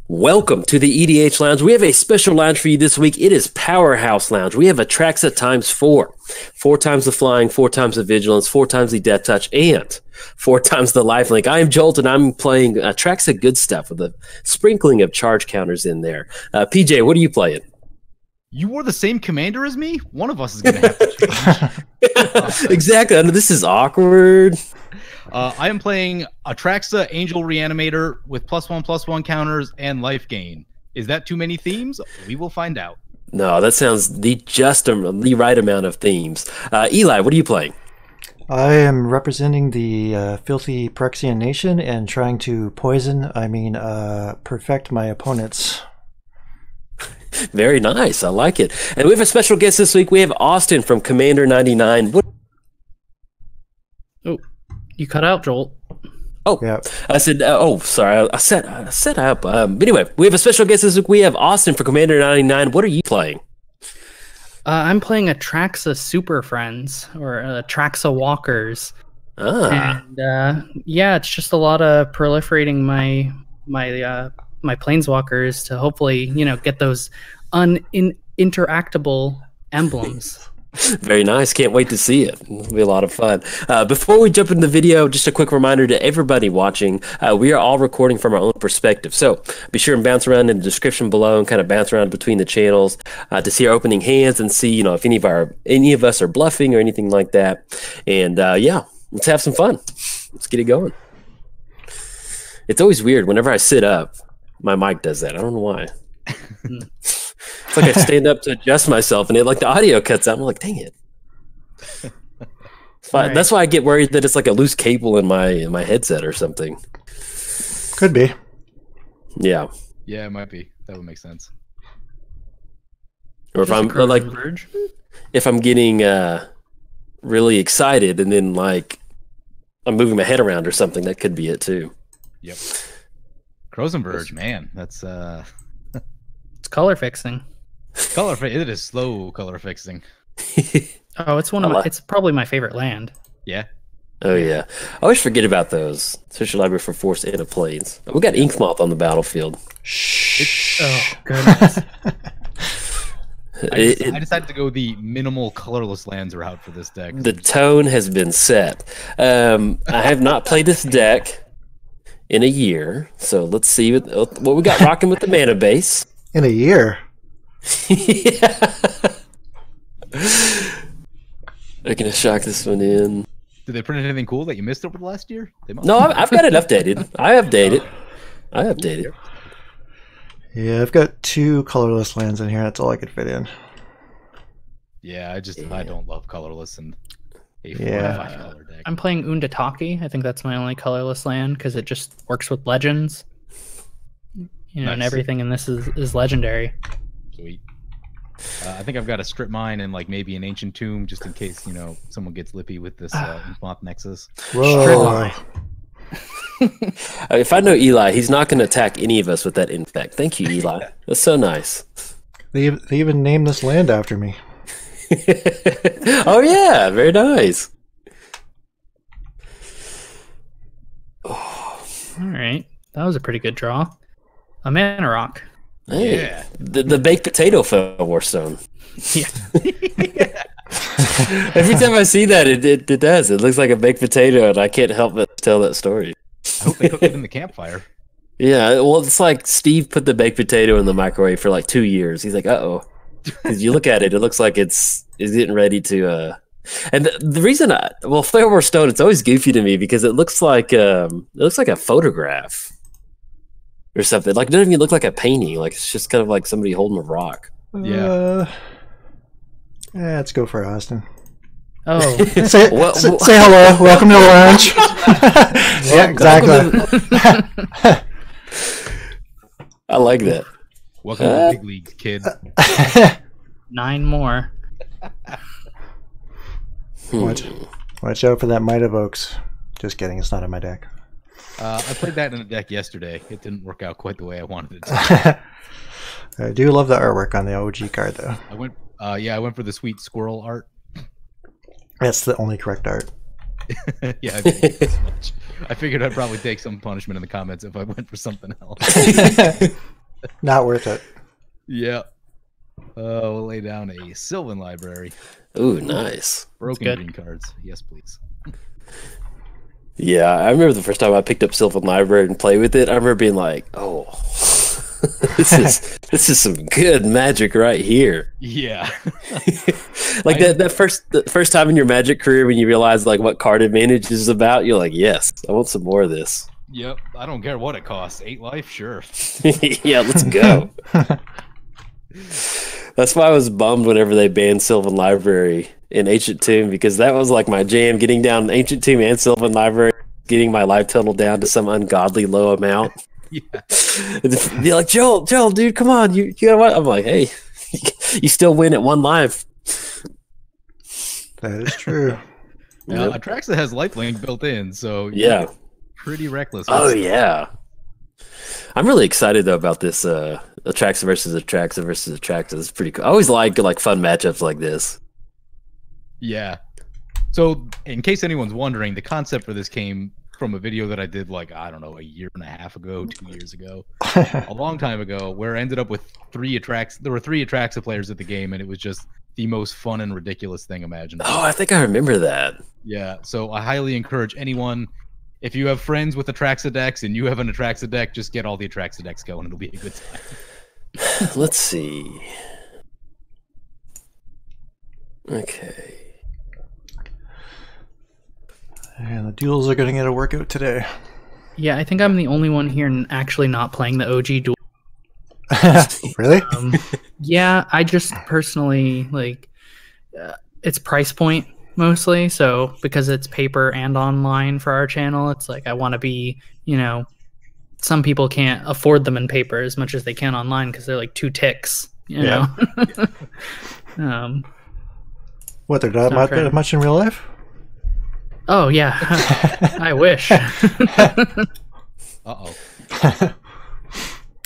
Welcome to the EDH Lounge. We have a special lounge for you this week. It is Powerhouse Lounge. We have Atraxa times 4. 4 times the flying, 4 times the vigilance, 4 times the death touch, and 4 times the lifelink. I am Jolt, and I'm playing Atraxa good stuff with a sprinkling of charge counters in there. PJ, what are you playing? You wore the same commander as me? One of us is going to have to change. Exactly. I know this is awkward. I am playing Atraxa Angel Reanimator with +1/+1 counters and life gain. Is that too many themes? We will find out. No, that sounds the right amount of themes. Eli, what are you playing? I am representing the filthy Phyrexian nation and trying to perfect my opponents. Very nice. I like it. And we have a special guest this week. We have Austin from Commander 99. Oh, you cut out, Jolt. Oh, yeah. I said, sorry. I set up. Anyway, we have a special guest this week. We have Austin for Commander 99. What are you playing? I'm playing Atraxa Super Friends, or Atraxa Walkers. Ah. And yeah, it's just a lot of proliferating my Planeswalkers to hopefully, get those interactable emblems. Very nice. Can't wait to see it. It'll be a lot of fun. Before we jump into the video, just a quick reminder to everybody watching, we are all recording from our own perspective. So be sure and bounce around in the description below and kind of bounce around between the channels to see our opening hands and see, if any of us are bluffing or anything like that. And yeah, let's have some fun. Let's get it going. It's always weird. Whenever I sit up, my mic does that. I don't know why. It's like I stand up to adjust myself, and the audio cuts out. I'm like, dang it. Right. That's why I get worried that it's like a loose cable in my headset or something. Could be. Yeah. Yeah, it might be. That would make sense. Or if I'm getting really excited and then I'm moving my head around or something, that could be it too. Yep. Crozenverge, man, that's it's color fixing. It is slow color fixing. Oh, it's probably my favorite land. Yeah. Oh yeah. I always forget about those. Special library for force and a planes. We got Inkmoth on the battlefield. Shh. Oh goodness. I decided to go the minimal colorless lands route for this deck. The tone has been set. I have not played this deck in a year, so let's see what we got rocking with the mana base. In a year? Yeah. I'm gonna shock this one in. Did they print anything cool that you missed over the last year? No, I've got it updated. I updated. Yeah, I've got 2 colorless lands in here. That's all I could fit in. Yeah, I don't love colorless and a 4 Yeah. 5 color deck. I'm playing Undataki. I think that's my only colorless land because it just works with legends. Nice. And everything in this is legendary. Sweet. I think I've got a strip mine and maybe an ancient tomb just in case someone gets lippy with this Inkmoth Nexus. Whoa. If I know Eli, he's not going to attack any of us with that infect. Thank you, Eli. That's so nice. They even named this land after me. Oh yeah, very nice. All right, that was a pretty good draw. A mana rock. Hey, Yeah. the baked potato fell Warstone. Yeah. Every time I see that, it does. It looks like a baked potato, and I can't help but tell that story. I hope they cooked it in the campfire. Yeah, well, it's like Steve put the baked potato in the microwave for 2 years. He's like, uh-oh. Because you look at it, it looks like it's getting ready to... And the reason Flare War Stone, it's always goofy to me because it looks like a photograph or something. It doesn't even look like a painting. It's just kind of like somebody holding a rock. Yeah. Let's go for Austin. Oh. Say hello. Welcome to the lounge. Yeah, exactly. I like that. Welcome to the big leagues, kid. 9 more. Watch out for that Might of Oaks. Just kidding. It's not in my deck. I played that in a deck yesterday. It didn't work out quite the way I wanted it to. I do love the artwork on the OG card, though. I went for the sweet squirrel art. That's the only correct art. Yeah, I figured as much. I figured I'd probably take some punishment in the comments if I went for something else. Not worth it. Yeah. We'll lay down a Sylvan library. Ooh, nice. Broken green cards. Yes, please. Yeah, I remember the first time I picked up Sylvan Library and played with it. I remember being like, "Oh, this is some good magic right here." Yeah. Like that first time in your Magic career when you realize like what card advantage is about, you're like, "Yes, I want some more of this." Yep. I don't care what it costs. 8 life, sure. Yeah, let's go. That's why I was bummed whenever they banned Sylvan Library in Ancient Tomb, because that was like my jam, getting down Ancient Tomb and Sylvan Library, getting my life total down to some ungodly low amount. Yeah. Be like, Jolt, dude, come on, you gotta what? I'm like, hey, you still win at 1 life. That is true. Now, Atraxa has lifelink built in, so yeah, pretty reckless. Oh yeah. I'm really excited though about this Atraxa versus Atraxa. It's pretty cool. I always like fun matchups like this. Yeah. So, in case anyone's wondering, the concept for this came from a video that I did like, I don't know, a year and a half ago, 2 years ago, a long time ago, where I ended up with 3 Atraxa. There were 3 Atraxa players at the game, and it was just the most fun and ridiculous thing imaginable. Oh, I think I remember that. Yeah. So I highly encourage anyone, if you have friends with Atraxa decks and you have an Atraxa deck, just get all the Atraxa decks going. It'll be a good time. Let's see. Okay. And the duels are going to get a workout today. Yeah, I think I'm the only one here actually not playing the OG duel. Really? Yeah, I just personally like it's price point mostly. So because it's paper and online for our channel, it's like I want to be, some people can't afford them in paper as much as they can online because they're like 2 ticks, you know. What, they're not much in real life? Oh yeah, I wish. Uh-oh.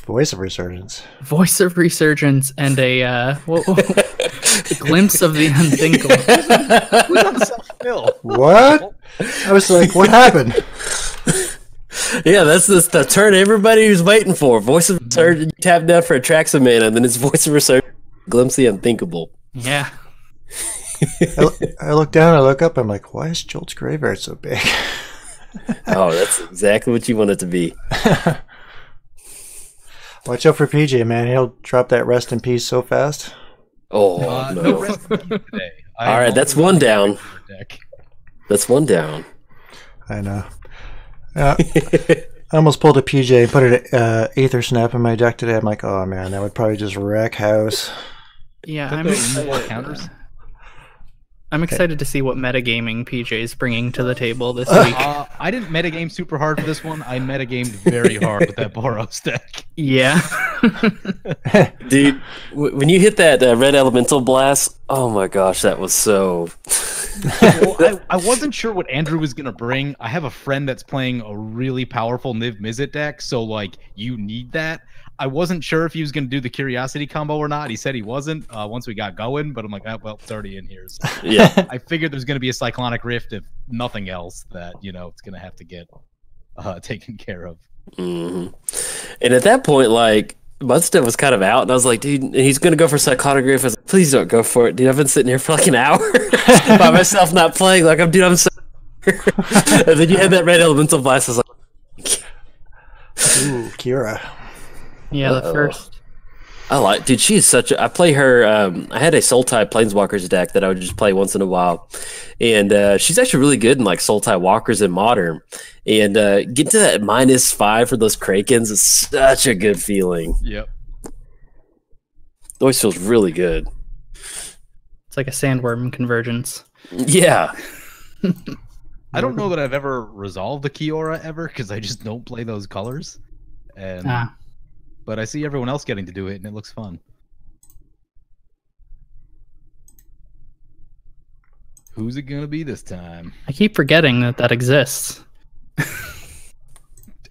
Voice of Resurgence. Voice of Resurgence and a glimpse of the unthinkable. What? I was like, what happened? Yeah, that's the turn everybody was waiting for. Voice of Resurgence, you tap down for Atraxa mana, and then it's Voice of Resurgence, glimpse the unthinkable. Yeah. I look down, I look up, I'm like, why is Jolt's graveyard so big? Oh, that's exactly what you want it to be. Watch out for PJ, man. He'll drop that rest in peace so fast. Oh, No no. rest in peace today. All right, that's 1 down. That's 1 down. I know. I almost pulled a PJ and put an Aether Snap in my deck today. I'm like, oh man, that would probably just wreck house. Yeah, I'm excited to see what metagaming PJ's bringing to the table this week. I didn't metagame super hard for this one. I metagamed very hard with that Powerhouse deck. Yeah. Dude, when you hit that red elemental blast, oh my gosh, that was so... Well, I wasn't sure what Andrew was going to bring. I have a friend that's playing a really powerful Niv Mizzet deck, so like you need that. I wasn't sure if he was going to do the Curiosity combo or not. He said he wasn't once we got going, but I'm like, well, it's already in here. So yeah. I figured there's going to be a Cyclonic Rift, if nothing else, that, it's going to have to get taken care of. Mm-hmm. And at that point, like, Mudstep was kind of out, and I was like, dude, he's going to go for Cyclonic Rift. I was like, please don't go for it, dude. I've been sitting here for like an hour by myself not playing. Like, I'm so... And then you had that red elemental blast. I was like... Ooh, Kira. Yeah, the first. Dude, she is such a... I play her... I had a Soul-Tie Planeswalkers deck that I would just play once in a while. And she's actually really good in, like, Soul-Tie Walkers in Modern. And getting to that -5 for those Krakens is such a good feeling. Yep. It always feels really good. It's like a sandworm convergence. Yeah. I don't know that I've ever resolved the Kiora ever, because I just don't play those colors. And... But I see everyone else getting to do it, and it looks fun. Who's it gonna be this time? I keep forgetting that exists.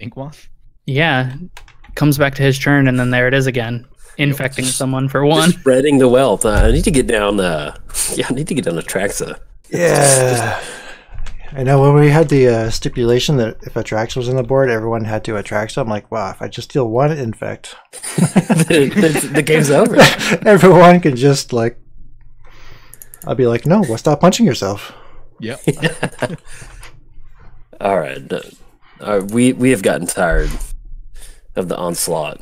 Inkmoth? Yeah. Comes back to his turn, and then there it is again. Infecting someone for 1. Just spreading the wealth. I need to get down... I need to get down to Atraxa. Yeah. I know when we had the stipulation that if Atraxa was on the board, everyone had to Atraxa. I'm like, wow, if I just steal one Infect, the game's over. everyone can just like. I'll be like, no, well, stop punching yourself. Yep. All right. We have gotten tired of the onslaught.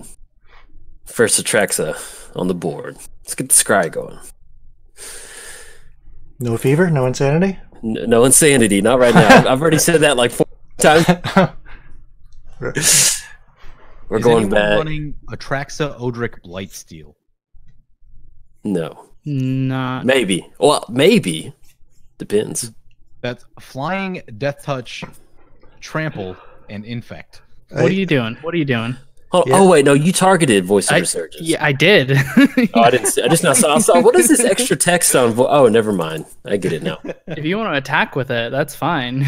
First Atraxa on the board. Let's get the scry going. No fever, no insanity. No insanity, not right now. I've already said that like 4 times. We're going back. Running Atraxa Odric Blightsteel. No. Not. Maybe. Well, maybe. Depends. That's flying, death touch, trample, and infect. What are you doing? What are you doing? Oh, Yeah. oh wait, no, you targeted Voice of Resurgence. Yeah, I did. Oh, I didn't see. I just now saw. What is this extra text on? Oh, never mind. I get it now. If you want to attack with it, that's fine.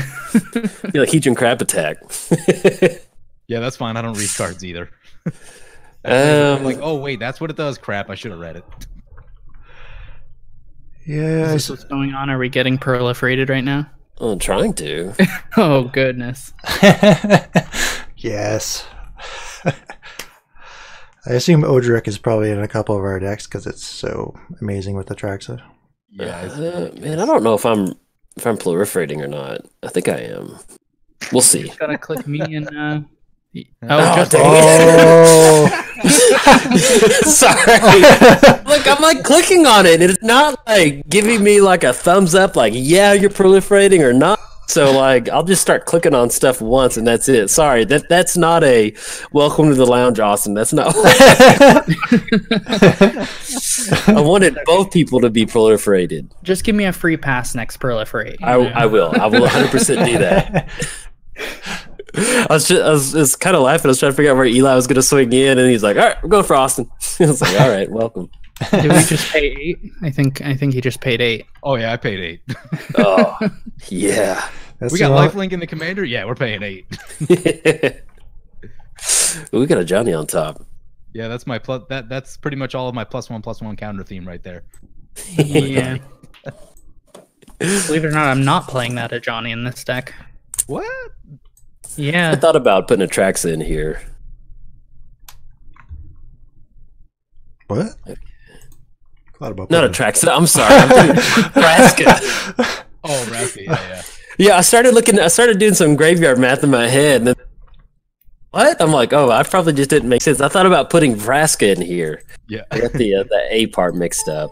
You're like Hedron Crab attack. Yeah, that's fine. I don't read cards either. Um, Like, oh wait, that's what it does. Crap, I should have read it. Yeah, Is this what's going on? Are we getting proliferated right now? I'm trying to. Oh, goodness. yes. I assume Odric is probably in a couple of our decks because it's so amazing with Atraxa. Yeah, Man, I don't know if I'm proliferating or not. I think I am. We'll see. Just gotta click me and Oh, just dang Sorry. Look, I'm like clicking on it, and it's not like giving me like a thumbs up, like yeah, you're proliferating or not. So like, I'll just start clicking on stuff once, and that's it. Sorry, that's not a welcome to the lounge, Austin. That's not. I wanted both people to be proliferated. just give me a free pass next proliferate. I will. I will 100% do that. I was kind of laughing. I was trying to figure out where Eli was going to swing in, and he's like, "All right, we're going for Austin." I was like, "All right, welcome." Did we just pay 8? I think he just paid 8. Oh yeah, I paid 8. Oh, yeah. That's We got the lifelink in the commander. Yeah, we're paying 8. We got a Johnny on top. Yeah, that's my plus. That's pretty much all of my +1/+1 counter theme right there. Yeah. Believe it or not, I'm not playing that at Johnny in this deck. What? I Yeah. thought about putting a Atraxa in here. What? Thought about Not a putting- Atraxa. I'm sorry. I'm thinking Nebraska. Oh, Raspy. Yeah. Yeah, I started doing some graveyard math in my head. And then, what? I'm like, oh, I probably just didn't make sense. I thought about putting Vraska in here. Yeah. I got the A part mixed up.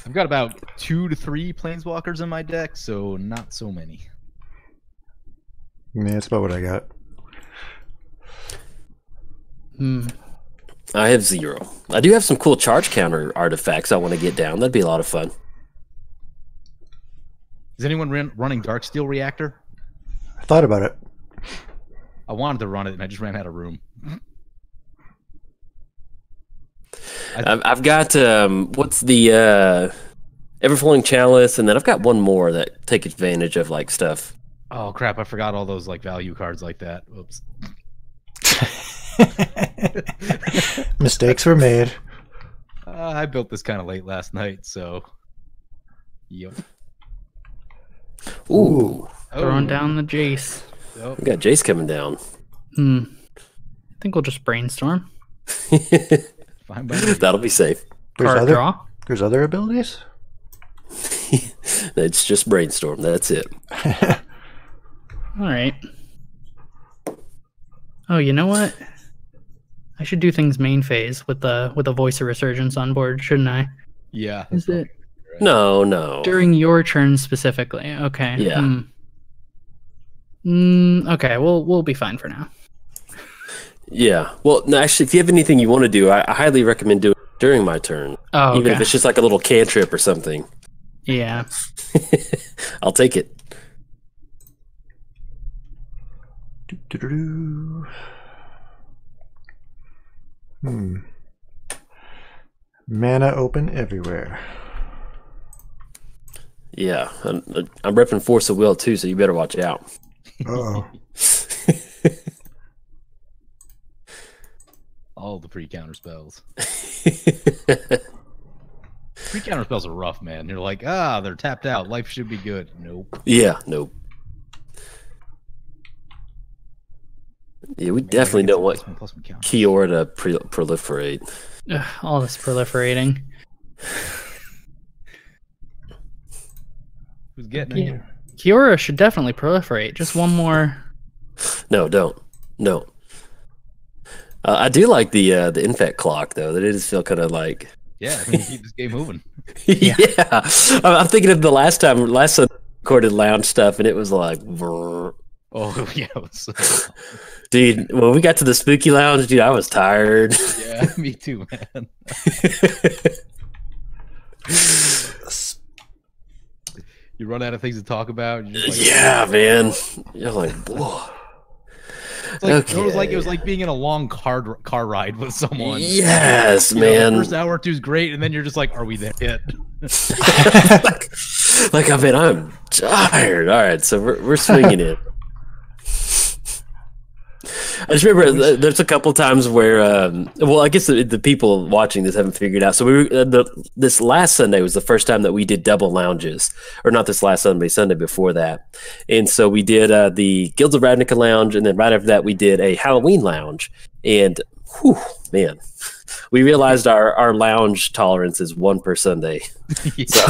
I've got about 2 to 3 Planeswalkers in my deck, so not so many. Yeah, that's about what I got. I have 0. I do have some cool charge counter artifacts I want to get down. That'd be a lot of fun. Is anyone running Darksteel Reactor? I thought about it. I wanted to run it, and I just ran out of room. I've got what's the Everflowing Chalice, and then I've got one more that take advantage of like stuff. Oh crap! I forgot all those like value cards like that. Oops. Mistakes were made. I built this kind of late last night, so. Yep. Ooh, Throwing down the Jace. Yep. we got Jace coming down. I think we'll just brainstorm. Fine by me. That'll be safe. Card draw. There's other abilities? It's just brainstorm. That's it. All right. Oh, you know what? I should do things main phase with a Voice of Resurgence on board, shouldn't I? Yeah. Is it No. during your turn specifically? Okay. Yeah. Okay. We'll be fine for now. Yeah. Well, no, actually, if you have anything you want to do, I highly recommend doing it during my turn. Oh, Even okay. if it's just like a little cantrip or something. Yeah. I'll take it. Do-do-do-do. Mana open everywhere. Yeah. I'm repping Force of Will too, so you better watch out. Uh-oh. All the pre-counter spells. Free counter spells are rough, man. You're like, ah, they're tapped out. Life should be good. Nope. Yeah, nope. Yeah, we definitely don't want Kiora to proliferate. Ugh, all this proliferating. Who's getting it? Kiora should definitely proliferate. Just one more. No, don't. No. I do like the infect clock though. That it does feel kind of like. Yeah, I mean, keep this game moving. Yeah. I'm thinking of the last time recorded lounge stuff, and it was like. Brr. Oh yeah, Dude, when we got to the spooky lounge, dude, I was tired. Yeah, me too, man. You run out of things to talk about. Like, yeah, man. You're like, whoa. It was like being in a long car ride with someone. Yes, man. The first hour or two is great, and then you're just like, "Are we there yet?" like, I mean, I'm tired. All right, so we're swinging it. I just remember there's a couple times where, well, I guess the people watching this haven't figured out. So this last Sunday was the first time that we did double lounges, or not this last Sunday before that. And so we did the Guilds of Ravnica lounge, and then right after that we did a Halloween lounge. And whew, man, we realized our lounge tolerance is 1 per Sunday. So.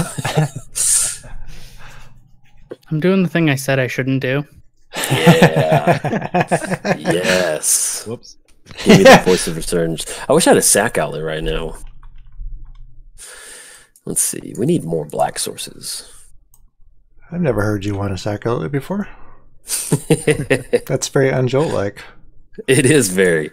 I'm doing the thing I said I shouldn't do. Yeah. Yes. Whoops. Give me the voice of resurgence. I wish I had a sack outlet right now. Let's see. We need more black sources. I've never heard you want a sack outlet before. That's very un-Jolt-like. It is very.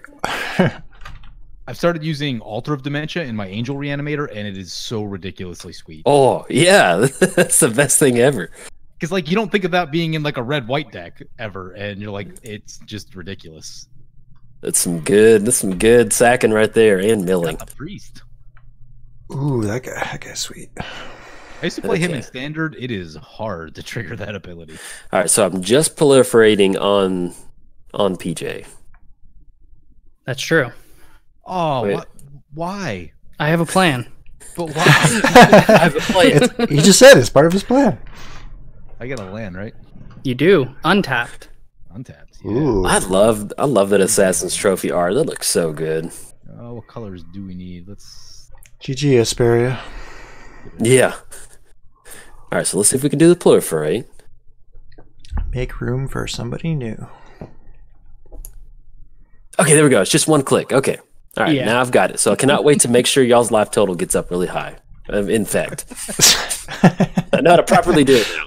I've started using Altar of Dementia in my Angel Reanimator, and it is so ridiculously sweet. Oh, yeah. That's the best thing ever. Because, like, you don't think about being in, like, a red-white deck ever, and you're like, it's just ridiculous. That's some good sacking right there, and milling. Got the priest. Ooh, that guy's sweet. I used to play him in Standard. It is hard to trigger that ability. All right, so I'm just proliferating on PJ. That's true. Oh, why? I have a plan. But why? I have a plan. He just said it's part of his plan. I got a land, right? You do. Untapped. Untapped. Yeah. Ooh. I love that Assassin's Trophy art. That looks so good. Oh, what colors do we need? Let's. GG, Asperia. Yeah. All right, so let's see if we can do the proliferate. Make room for somebody new. Okay, there we go. It's just one click. Okay. All right, now I've got it. So I cannot wait to make sure y'all's life total gets up really high. In fact, I know how to properly do it now.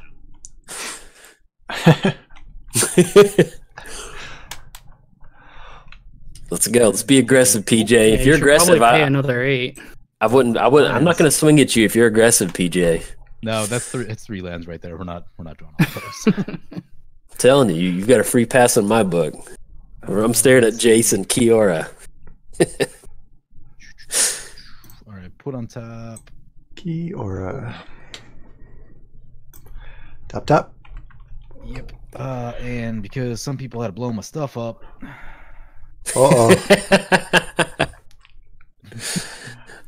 Let's go. Let's be aggressive, PJ. If you're aggressive, pay another 8. I wouldn't. I'm not going to swing at you if you're aggressive, PJ. No, that's it's 3 lands right there. We're not drawing off those. I'm telling you, you've got a free pass on my book. I'm staring at Jason Kiora. All right, put on top. Kiora. Top. Yep. And because some people had to blow my stuff up. Uh-oh.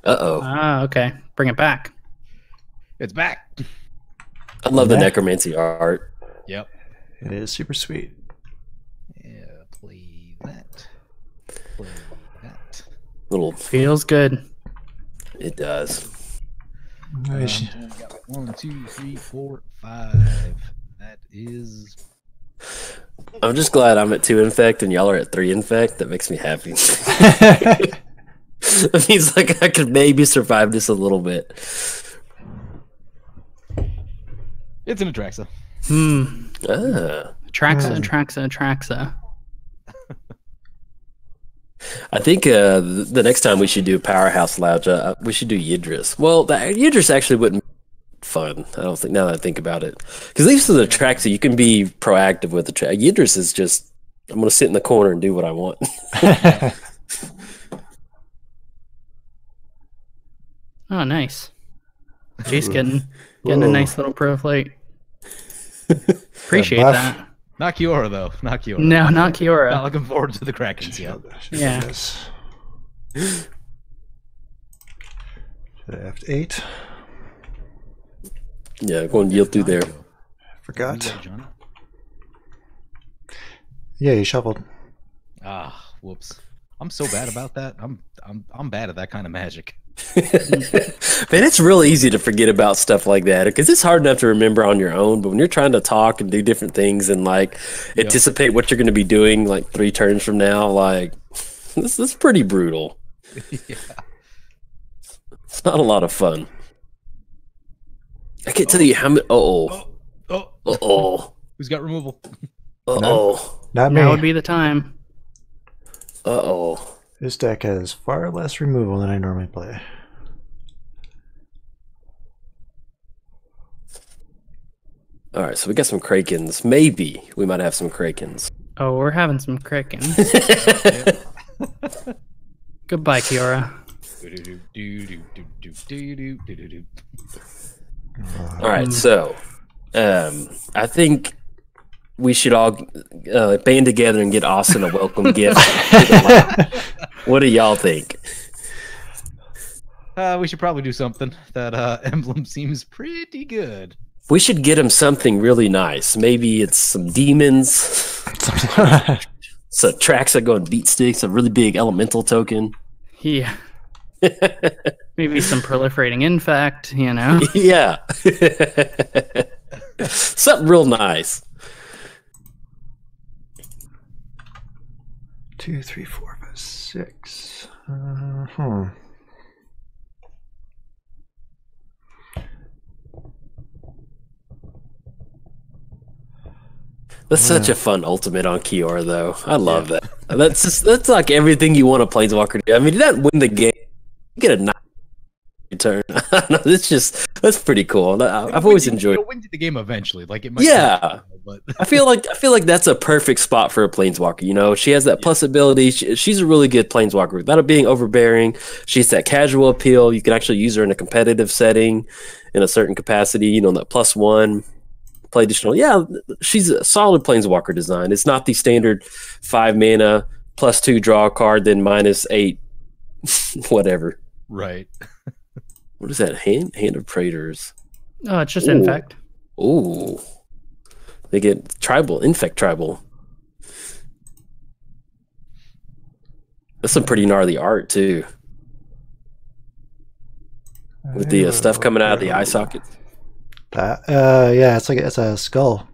Uh-oh. Ah, okay. Bring it back. It's back. I love the necromancy art. Yep. It is super sweet. Yeah, play that. Play that. Little feels good. It does. Nice. Got 1, 2, 3, 4, 5. That is. I'm just glad I'm at 2 infect and y'all are at 3 infect. That makes me happy. That means like I could maybe survive this a little bit. It's an Atraxa. Atraxa. I think the next time we should do Powerhouse Lounge, we should do Yidris. Well, the Yidris actually wouldn't be fun. I don't think, now that I think about it. Because at least with Atraxa, you can be proactive with Atraxa. Yidris is just, I'm going to sit in the corner and do what I want. Oh, nice. Jace getting a nice little pro plate. Appreciate that. Not Kiora, though. Not Kiora. No, not Kiora. Not looking forward to the Krakens yet. Yeah. Left 8. Yeah, go and yield through there. Forgot. Yeah, you shuffled. Ah, whoops. I'm so bad about that. I'm bad at that kind of magic. Man, it's really easy to forget about stuff like that because it's hard enough to remember on your own. But when you're trying to talk and do different things and like anticipate what you're going to be doing like 3 turns from now, like this is pretty brutal. Yeah. It's not a lot of fun. I can't tell you how many. Who's got removal? Not me. Now would be the time. This deck has far less removal than I normally play. All right, so we got some Krakens. Maybe we might have some Krakens. Oh, we're having some Krakens. Goodbye, Kiora. All right, so I think we should all band together and get Austin a welcome gift. What do y'all think? We should probably do something. That emblem seems pretty good. We should get him something really nice. Maybe it's some demons. So Atraxa going beat sticks, a really big elemental token. Yeah. Maybe some proliferating infect, you know? Yeah. Something real nice. 2, 3, 4, 5, 6. That's such a fun ultimate on Kiora, though. I love that. That's like everything you want a Planeswalker to do. I mean, he doesn't win the game. You get a nice return. That's pretty cool. I've always enjoyed. He'll win the game eventually. Like it might. Yeah, but I feel like that's a perfect spot for a Planeswalker. You know, she has that plus ability. She's a really good Planeswalker without it being overbearing. She's that casual appeal. You can actually use her in a competitive setting, in a certain capacity. You know, that +1. Play additional. Yeah, she's a solid Planeswalker design. It's not the standard 5 mana +2 draw a card, then -8, whatever. Right. What is that? Hand of Praetors. Oh, it's just infect. Ooh. They get tribal, infect tribal. That's some pretty gnarly art too. With the stuff coming out of the eye sockets. Yeah, it's a skull.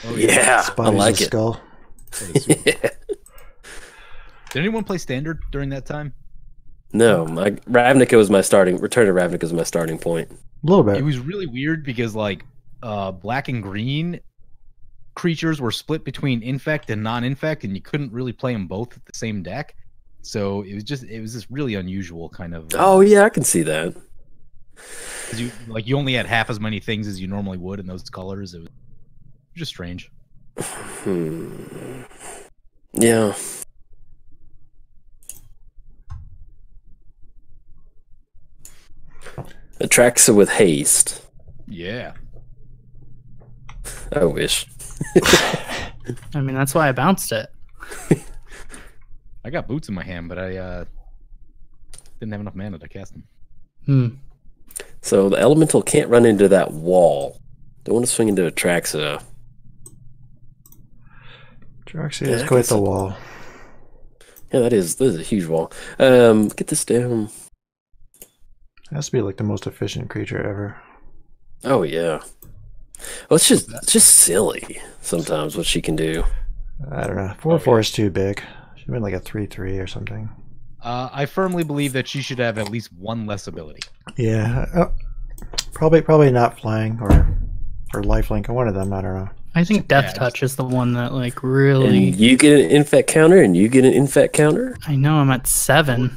Oh, yeah, I like it. Skull. Yeah. Did anyone play Standard during that time? No, Ravnica was my starting. Return to Ravnica was my starting point. A little bit. It was really weird because like black and green creatures were split between infect and non-infect, and you couldn't really play them both at the same deck. So it was this really unusual kind of. Oh yeah, I can see that. You only had half as many things as you normally would in those colors. It was just strange. Yeah. Atraxa with haste. Yeah. I wish. I mean, that's why I bounced it. I got boots in my hand, but I didn't have enough mana to cast them. So the elemental can't run into that wall. Don't want to swing into Atraxa. Atraxa is quite the wall. Yeah, that is a huge wall. Get this down. It has to be like the most efficient creature ever. Oh yeah. Well, it's just silly sometimes what she can do. I don't know. 4/4 is too big. Should have been like a 3/3 or something. I firmly believe that she should have at least one less ability. Yeah, probably not flying or lifelink. One of them. I don't know. I think Death Touch is the one that like really. And you get an infect counter, and you get an infect counter. I know I'm at 7.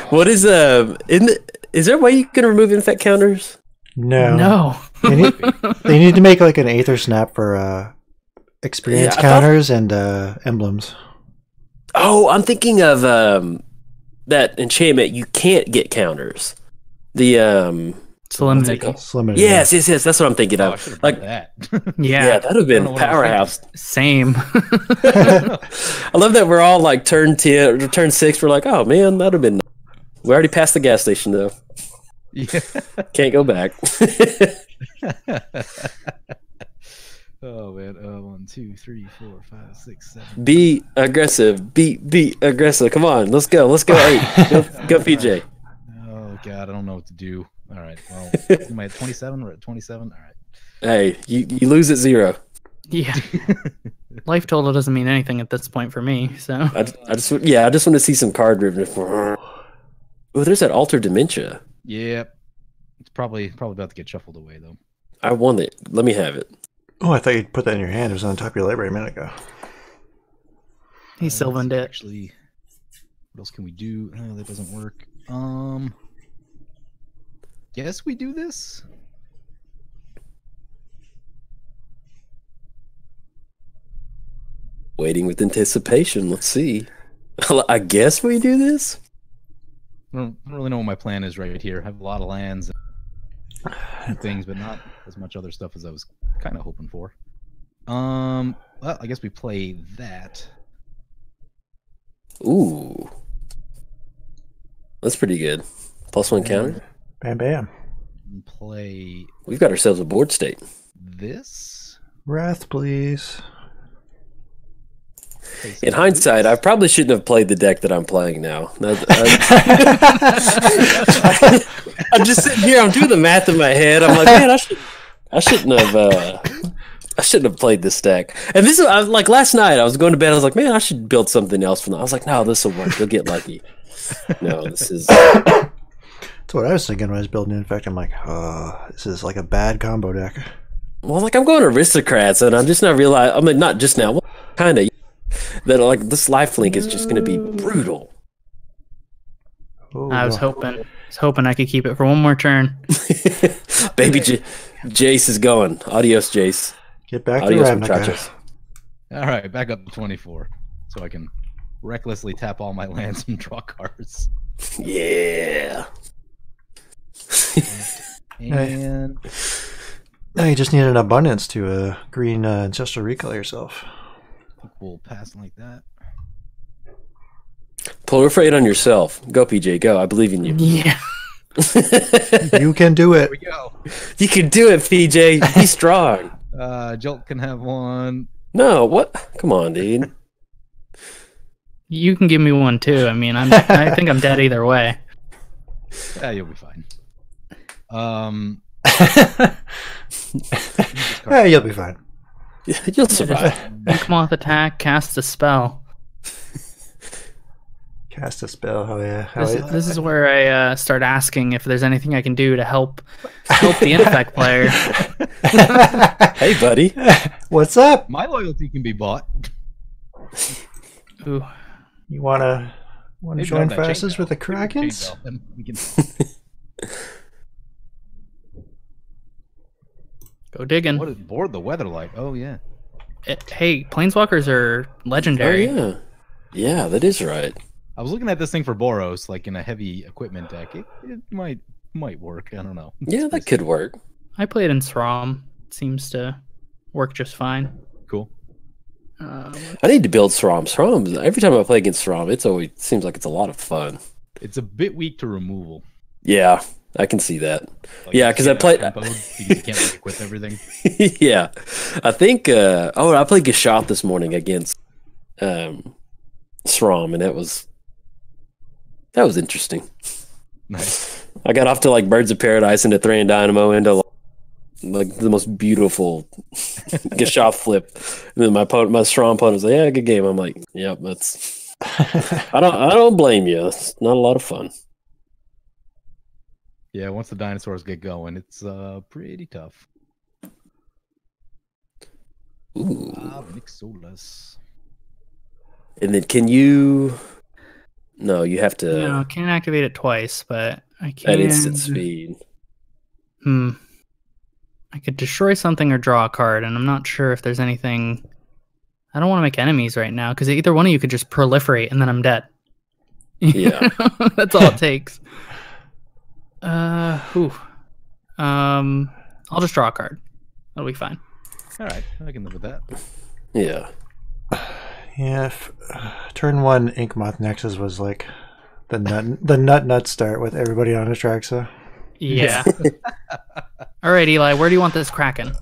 What is is there a way you can remove infect counters? No. They need to make like an Aether Snap for experience counters and emblems. Oh, I'm thinking of that enchantment. You can't get counters. The Solemnity. Yes. That's what I'm thinking of. Oh, like that. Yeah, that would have been Powerhouse. Same. I love that we're all like turn 10 or turn 6. We're like, oh man, that would have been. We already passed the gas station though. Yeah. Can't go back. Oh man. 1, 2, 3, 4, 5, 6, 7. Be aggressive. Be aggressive. Come on, let's go. Let's go 8. Go PJ. Oh god, I don't know what to do. All right. Well, am I at 27? We're at 27. All right. Hey, you lose at 0. Yeah. Life total doesn't mean anything at this point for me. So I just want to see some card driven for. Oh, there's that Alter Dementia. Yep. It's probably about to get shuffled away though. I want it. Let me have it. Oh, I thought you'd put that in your hand. It was on top of your library a minute ago. he sylvaned it. Actually, what else can we do? Oh, that doesn't work. Guess we do this. Waiting with anticipation. Let's see. I guess we do this. I don't really know what my plan is right here. I have a lot of lands and things, but not as much other stuff as I was kind of hoping for. Well, I guess we play that. Ooh, that's pretty good. +1 counter. Bam, bam. And play We've got ourselves a board state. this. Wrath, please. Play some In hindsight, I probably shouldn't have played the deck that I'm playing now. I'm just sitting here. I'm doing the math in my head. I'm like, man, I shouldn't have played this deck. And this is like last night. I was going to bed. I was like, man, I should build something else from that. I was like, no, this will work. You'll get lucky. No, this is. That's what I was thinking when I was building Infect. I'm like, this is like a bad combo deck. Well, like I'm going Aristocrats, and I'm just not realizing. I mean, not just now. Kind of that like this lifelink is just going to be brutal. Ooh, I was hoping I could keep it for one more turn. Baby Jace is going. Adios, Jace. Get back Adios, to Ravnica. muchachos. All right, back up to 24, so I can recklessly tap all my lands and draw cards. Yeah. And No, you just need an abundance to green Ancestral Recall yourself. I think we'll pass like that. Proliferate on yourself. Go, PJ. Go. I believe in you. Yeah. You can do it. Here we go. You can do it, PJ. Be strong. Jolt can have one. No, what? Come on, dude. You can give me one too. I mean, I think I'm dead either way. Yeah, you'll be fine. Yeah, you'll be fine. You'll survive. Inkmoth attack, cast a spell. Cast a spell. Oh yeah. This is where I start asking if there's anything I can do to help the Infect player. Hey, buddy. What's up? My loyalty can be bought. Ooh. You wanna Maybe join not that forces chainmail. with the Maybe the Krakens? chainmail, then we can... Go digging. What is board the weather like? Oh yeah. Hey, Planeswalkers are legendary. Oh, yeah. Yeah, that is right. I was looking at this thing for Boros, like in a heavy equipment deck. It might work. I don't know. Yeah, that could work. I played in Throm. Seems to work just fine. Cool. I need to build Throm. Throm, every time I play against Throm, it always seems like it's a lot of fun. It's a bit weak to removal. Yeah, I can see that. Like, Yeah, because I played. You can't like equip everything. Yeah, I think. I played Gashoth this morning against Throm, and that was interesting. Nice. I got off to like Birds of Paradise into Thran Dynamo into like the most beautiful Gashoth flip. And then my strong opponent was like, "Yeah, good game." I'm like, "Yep, that's." I don't blame you. It's not a lot of fun. Yeah, once the dinosaurs get going, it's pretty tough. Ooh. Mixolas. And then can you? No, you have to. No, I can't activate it twice, but I can. At instant speed. I could destroy something or draw a card, and I'm not sure if there's anything. I don't want to make enemies right now because either one of you could just proliferate, and then I'm dead. Yeah, that's all it takes. I'll just draw a card. That'll be fine. All right, I can live with that. Yeah. Yeah, turn 1 Inkmoth Nexus was like the nut start with everybody on Atraxa. Yeah. All right, Eli, where do you want this Kraken?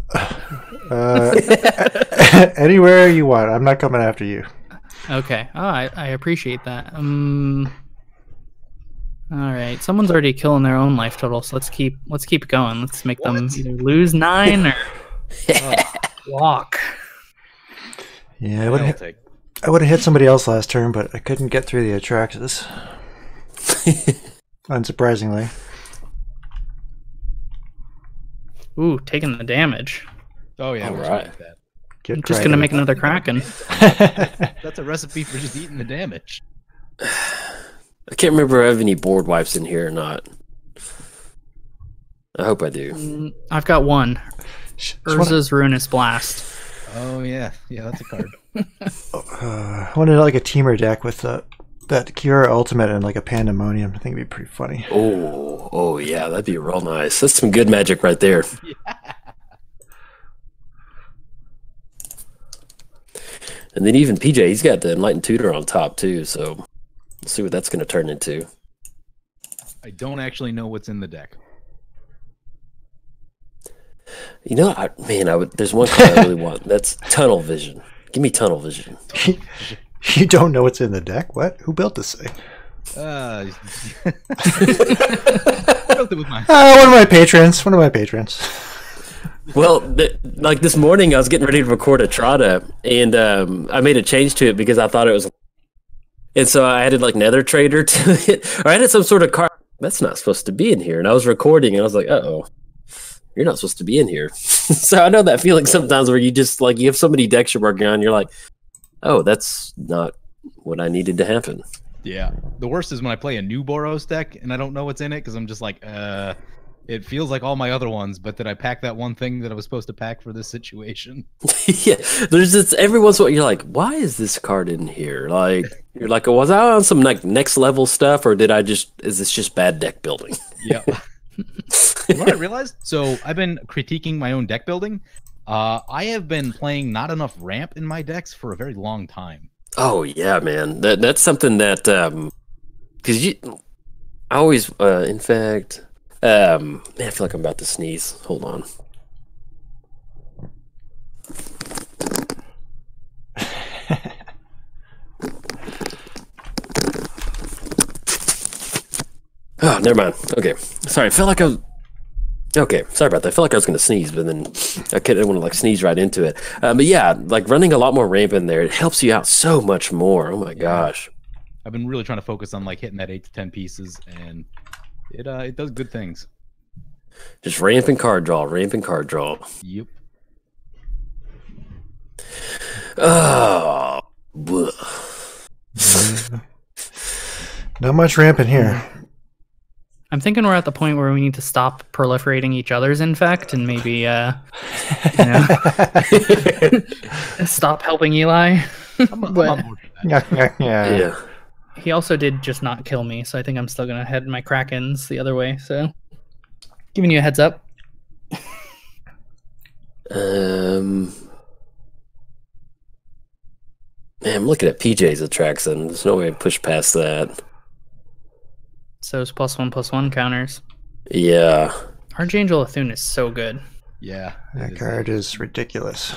Anywhere you want. I'm not coming after you. Okay. Oh, I appreciate that. All right. Someone's already killing their own life total, so let's keep going. Let's make them either lose 9 or walk. Yeah, I would have hit somebody else last turn, but I couldn't get through the Atraxas. Unsurprisingly. Ooh, taking the damage. Oh yeah, all right. like that. I'm just gonna make another Kraken. That's a recipe for just eating the damage. I can't remember if I have any board wipes in here or not. I hope I do. I've got one. Urza's Ruinous Blast. Oh yeah, that's a card. I wanted like a teamer deck with that Cure Ultimate and like a Pandemonium. I think it'd be pretty funny. Oh yeah, that'd be real nice. That's some good magic right there. Yeah. And then even PJ, he's got the Enlightened Tutor on top too, so we'll see what that's going to turn into. I don't actually know what's in the deck. You know, there's one card I really want. That's Tunnel Vision. Give me Tunnel Vision. You don't know what's in the deck? What? Who built this thing? I built it with my... One of my patrons. Well, like this morning, I was getting ready to record Atraxa, and I made a change to it because I thought it was, and so I added like Nether Trader to it, or I added some sort of card that's not supposed to be in here, and I was recording, and I was like, "Uh-oh, you're not supposed to be in here." So I know that feeling sometimes where you just like you have so many decks you're working on, you're like, "Oh, that's not what I needed to happen." Yeah, the worst is when I play a new Boros deck and I don't know what's in it because I'm just like, it feels like all my other ones, but did I pack that one thing that I was supposed to pack for this situation? Yeah, there's just every once in a while you're like, why is this card in here? Like, you're like, was I on some like next level stuff, or is this just bad deck building? Yeah. What I realized, so I've been critiquing my own deck building. I have been playing not enough ramp in my decks for a very long time. Oh yeah, man, that's something that because I always in fact. Man, I feel like I'm about to sneeze. Hold on. Oh, never mind. Okay. Sorry, I felt like I was... Okay, sorry about that. I felt like I was going to sneeze, but then I didn't want to like sneeze right into it. But yeah, like running a lot more ramp in there, it helps you out so much more. Oh my gosh. I've been really trying to focus on like hitting that 8 to 10 pieces, and it does good things. Just ramp and card draw, ramp and card draw. Yep. Oh. Not much ramp in here. I'm thinking we're at the point where we need to stop proliferating each other's infect and maybe stop helping Eli. I'm on board for that. Yeah. He also did just not kill me, so I think I'm still gonna head my Krakens the other way. So, giving you a heads up. Man, I'm looking at PJ's Atraxa, and there's no way to push past that. So it's +1/+1 counters. Yeah. Archangel Athun is so good. Yeah. That card is ridiculous.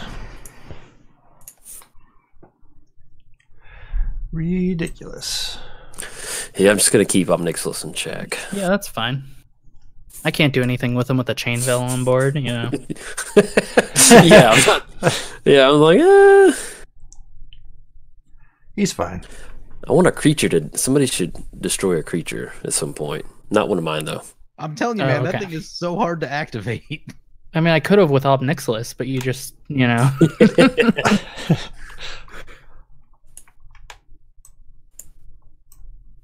Ridiculous. Yeah, I'm just gonna keep Omnixilus in check. Yeah, that's fine. I can't do anything with him with the Chain Veil on board, you know. I'm like, He's fine. I want a creature somebody should destroy a creature at some point. Not one of mine though. I'm telling you, man, that thing is so hard to activate. I mean, I could have with Obnixilis, but you just, you know.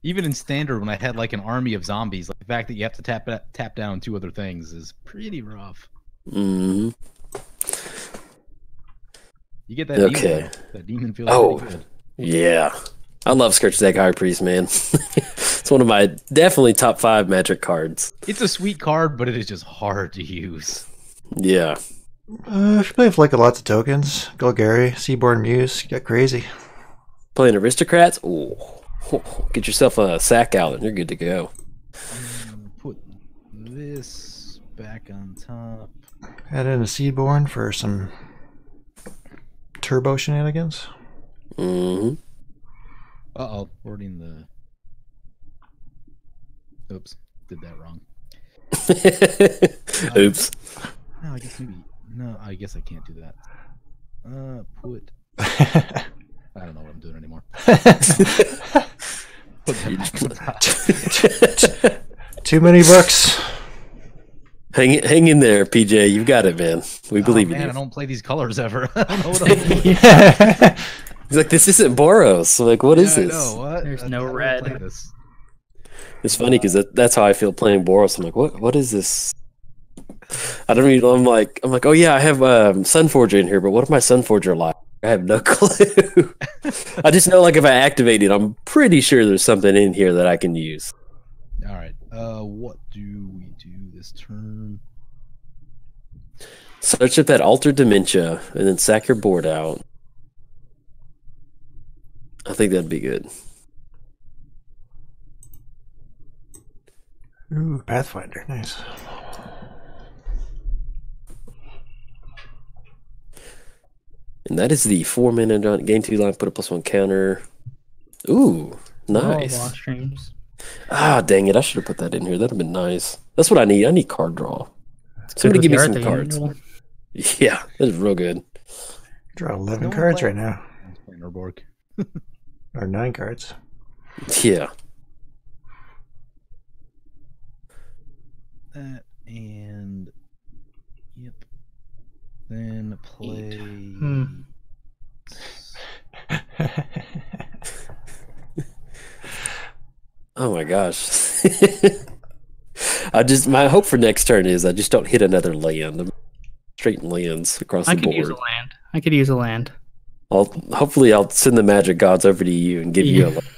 Even in standard, when I had like an army of zombies, like the fact that you have to tap down 2 other things is pretty rough. Mm-hmm. You get that demon. That demon feels pretty good. Yeah. I love Scourge Deck High Priest, man. It's one of my definitely top 5 Magic cards. It's a sweet card, but it is just hard to use. Yeah. If you play with like lots of tokens, Golgari, Seaborn Muse, get crazy. Playing Aristocrats? Ooh. Get yourself a sack out and you're good to go. Put this back on top. Add in a Seedborn for some turbo shenanigans. Mm-hmm. Uh-oh, wording the... Oops, did that wrong. Oops. No, I guess maybe... No, I guess I can't do that. Put... I don't know what I'm doing anymore. Too many books. Hang in there, PJ. You got it, man. We believe in you. I don't play these colors ever. I don't know what I'm doing. He's like, this isn't Boros. Like, what is this? I know, what? There's no I red. play this. It's funny because that's how I feel playing Boros. I'm like, what is this? I don't even. I'm like, oh yeah, I have Sunforger in here, but what if my Sunforger like? I have no clue. I just know, like, if I activate it, I'm pretty sure there's something in here that I can use. All right. What do we do this turn? Search up that Altered Dementia and then sack your board out. I think that'd be good. Ooh, Pathfinder, nice. And that is the 4-mana gain 2 line, put a +1 counter. Ooh, nice. Lost streams. Ah, dang it. I should have put that in here. That'd have been nice. That's what I need. I need card draw. Somebody give me some cards. Yeah, that is real good. Draw 11 cards right now. I'm playing Urborg. Or 9 cards. Yeah. That and... Yep. Then play... Oh my gosh. My hope for next turn is I just don't hit another land. I'm straight lands across the board. I could use a land. I could use a land. Hopefully I'll send the magic gods over to you and give you a land.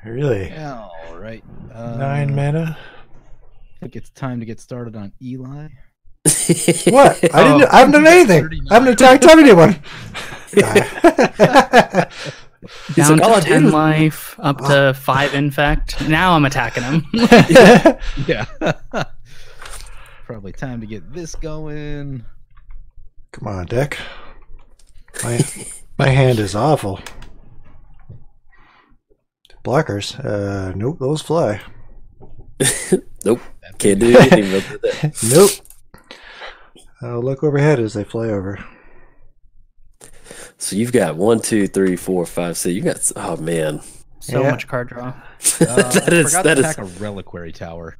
Really? All right. 9 mana? I think it's time to get started on Eli. What? I haven't done anything. 39. I haven't attacked anyone. Down like, "Oh, I to 10 did." life, up to 5 infect. Now I'm attacking him. Yeah. Probably time to get this going. Come on, deck. My hand is awful. Blockers. Nope, those fly. Nope. Can't do anything with that. Nope. I'll look overhead as they fly over. So you've got 1, 2, 3, 4, 5, 6. You got, oh man. So Yeah. much card draw. I forgot to attack a reliquary tower.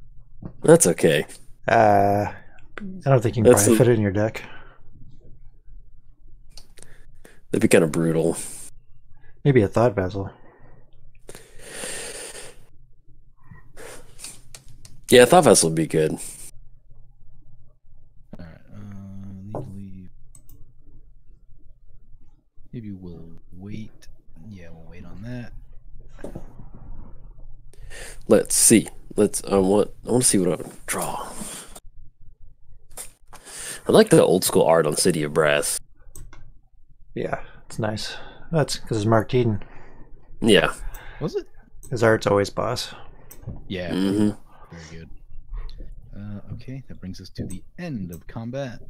That's okay. I don't think you can probably fit it in your deck. That'd be kind of brutal. Maybe a Thought Vessel. Yeah, Thought Vessel would be good. All right. Need to leave. Maybe we'll wait. Yeah, we'll wait on that. Let's see. I want to see what I draw. I like the old school art on City of Brass. Yeah, it's nice. That's because it's Mark Teeden. Yeah. Was it? His art's always boss. Yeah. Mm-hmm. Very good. Okay, that brings us to the end of combat.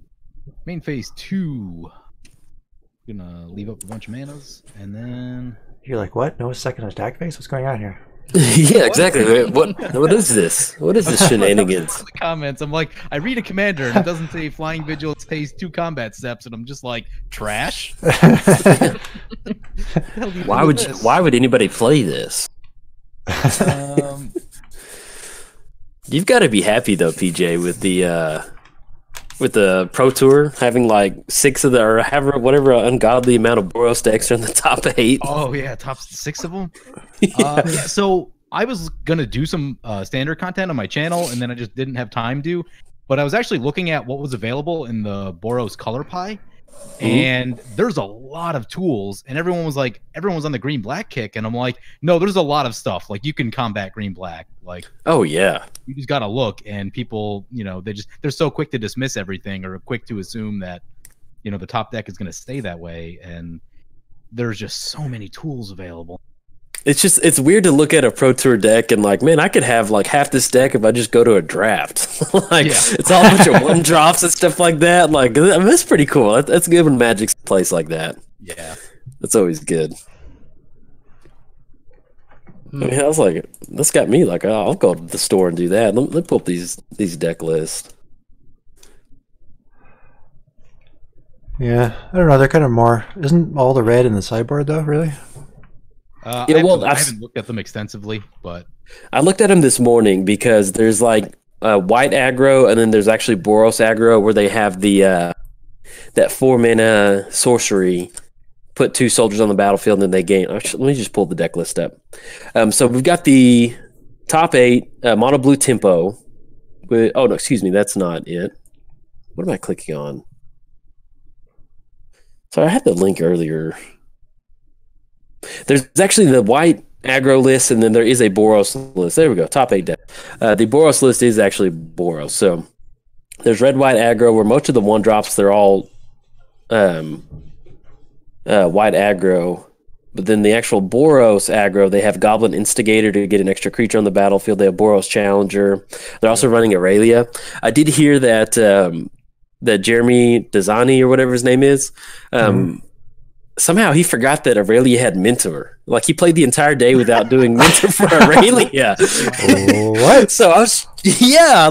Main phase 2. Gonna leave up a bunch of manas, and then... You're like, what? No second attack phase? What's going on here? Yeah, exactly. What is this? What is this shenanigans? The comments, I'm like, I read a commander, and it doesn't say Flying Vigilance phase 2 combat steps, and I'm just like, trash? Why would anybody play this? You've got to be happy though, PJ, with the Pro Tour having like 6 of the, or whatever ungodly amount of Boros decks are in the top 8. Oh yeah, top 6 of them. Yeah. Yeah, so I was gonna do some standard content on my channel, and then I just didn't have time to. But I was actually looking at what was available in the Boros Color Pie, and there's a lot of tools. And everyone was on the green black kick, and I'm like, no, there's a lot of stuff. Like, you can combat green black. Like, Oh yeah. you just gotta look, and people, they're so quick to dismiss everything, or quick to assume that, the top deck is gonna stay that way. And there's just so many tools available. it's weird to look at a Pro Tour deck and like, man, I could have like half this deck if I just go to a draft. Like it's all a bunch of 1-drops and stuff like that. Like I mean, that's pretty cool. That's good when Magic's place like that. Yeah, that's always good. I mean, I was like, that's got me like, oh, I'll go to the store and do that. Let me pull up these deck lists. Yeah, I don't know. They're kind of more. Isn't all the red in the sideboard though? Really? I haven't looked at them extensively, but I looked at them this morning because there's like white aggro, and then there's actually Boros aggro where they have the that 4-mana sorcery. Put 2 soldiers on the battlefield, and then they gain. Let me just pull the deck list up. So we've got the top 8 mono blue tempo. Oh no, excuse me, that's not it. What am I clicking on? Sorry, I had the link earlier. There's actually the white aggro list, and then there is a Boros list. There we go, top 8 deck. The Boros list is actually Boros. So there's red, white aggro, where most of the 1-drops, they're all white aggro. But then the actual Boros aggro, they have Goblin Instigator to get an extra creature on the battlefield. They have Boros Challenger. They're also running Aurelia. I did hear that that Jeremy Dazani, or whatever his name is, somehow he forgot that Aurelia had Mentor. Like, he played the entire day without doing Mentor for Aurelia. What? So I was,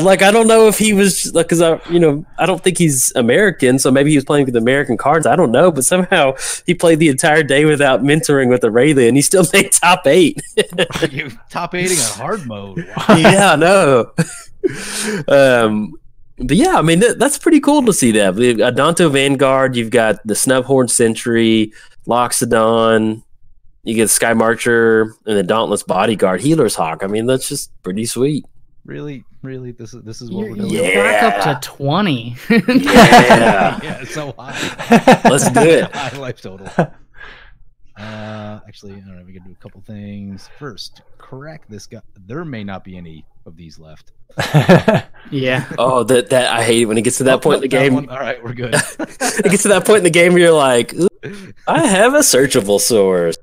like, I don't know if he was, like, because I don't think he's American, so maybe he was playing with American cards. I don't know, but somehow he played the entire day without mentoring with Aurelia, and he still made top 8. You top 8ing on hard mode. Wow. Yeah, I know. But yeah, I mean, that's pretty cool to see that. Adonto Vanguard, you've got the Snubhorn Sentry, Loxodon, you get Sky Marcher, and the Dauntless Bodyguard, Healer's Hawk. I mean, that's just pretty sweet. Really? This is what we're doing? You're back up to 20. Yeah. Yeah, it's so high. Let's do it. High life total. Actually, I don't know. We can do a couple things. First, correct this guy. There may not be any of these left. Yeah. Oh, that I hate it when it gets to that point in the game. All right, we're good. It gets to that point in the game where you're like, I have a searchable source.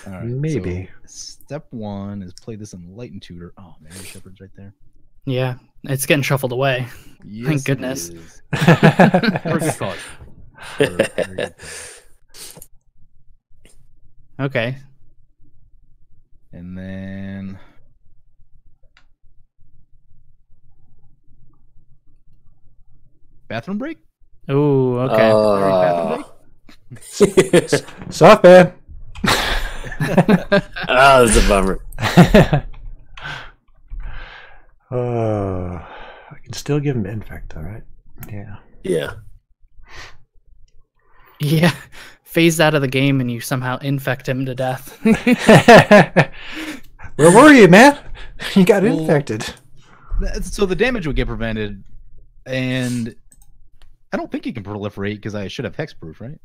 All right, maybe. So step 1 is play this Enlightened Tutor. Oh man, the Shepherd's right there. Yeah, it's getting shuffled away. Yes, Thank goodness. Very good call. Very good call. Okay. And then bathroom break? Ooh, okay. Bathroom break? Soft man. Oh, that's a bummer. I can still give him Infect, all right? Yeah. Yeah. Yeah. Phased out of the game and you somehow infect him to death. Where were you, man? You got infected. So the damage would get prevented, and I don't think you can proliferate because I should have hexproof, right?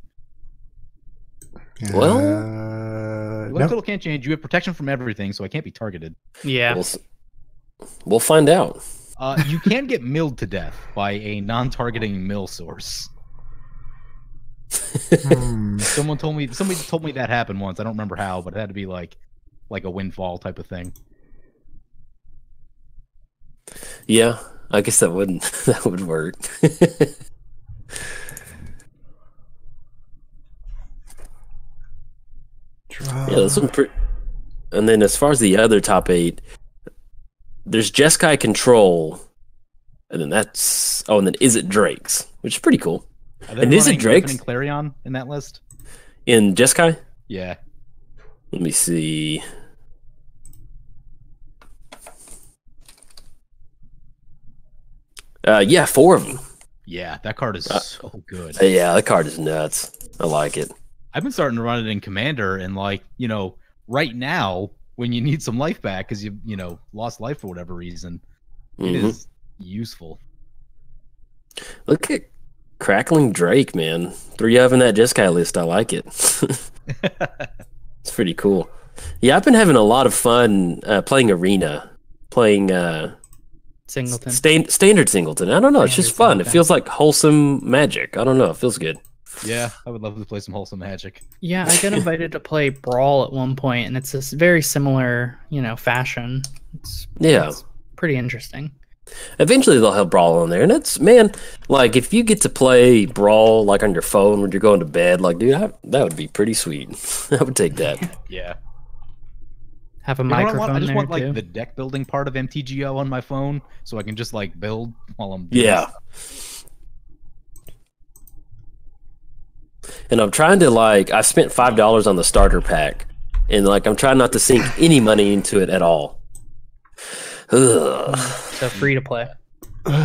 Well, Life total can't change. You have protection from everything, so I can't be targeted. Yeah. We'll find out. You can get milled to death by a non-targeting mill source. Somebody told me that happened once. I don't remember how, but it had to be like a windfall type of thing. Yeah, I guess that would work. Yeah, that's some and then as far as the other top 8, there's Jeskai Control, and then and then Is It Drakes, which is pretty cool. And Is It Drakes? Clarion in that list? In Jeskai? Yeah. Let me see. Yeah, 4 of them. Yeah, that card is so good. Yeah, that card is nuts. I like it. I've been starting to run it in Commander, and right now when you need some life back because you lost life for whatever reason, it is useful. Look at Crackling Drake, man. 3 of in that Jeskai list. I like it. It's pretty cool. Yeah, I've been having a lot of fun playing Arena, playing Singleton. Standard Singleton. I don't know. It's just fun. It feels like wholesome Magic. I don't know. It feels good. Yeah, I would love to play some wholesome Magic. Yeah, I got invited to play Brawl at one point, and it's this very similar, fashion. It's pretty interesting. Eventually they'll have Brawl on there, and it's, man, like if you get to play Brawl like on your phone when you're going to bed, like, dude, that would be pretty sweet. I would take that. Yeah. Have a microphone. I just want like too. the deck building part of MTGO on my phone, so I can just like build while I'm doing stuff. And I'm trying to I spent $5 on the starter pack, and I'm trying not to sink any money into it at all. Ugh. So free to play.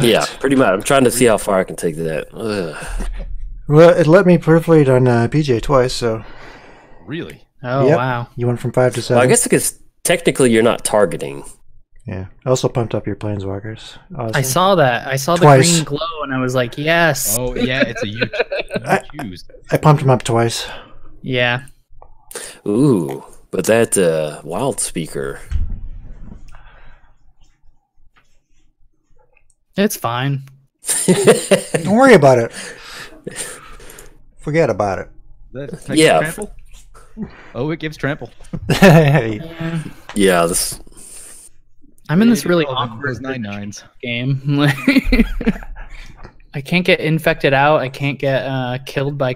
Yeah, pretty much. I'm trying to see how far I can take that. Ugh. Well, it let me proliferate on PJ twice, so. Really? Oh, Yep. wow. You went from 5 to 7. Well, I guess because technically you're not targeting. Yeah. I also pumped up your Planeswalkers. Awesome. I saw that. I saw Twice. the green glow, and I was like, yes. Oh, yeah, it's a huge use. I pumped them up twice. Yeah. Ooh, but that wild speaker. It's fine. Don't worry about it. Forget about it. Yeah. Trample? Oh, it gives trample. Hey. Yeah, this. I'm in this really Those awkward 9/9s. game. I can't get infected out. I can't get killed by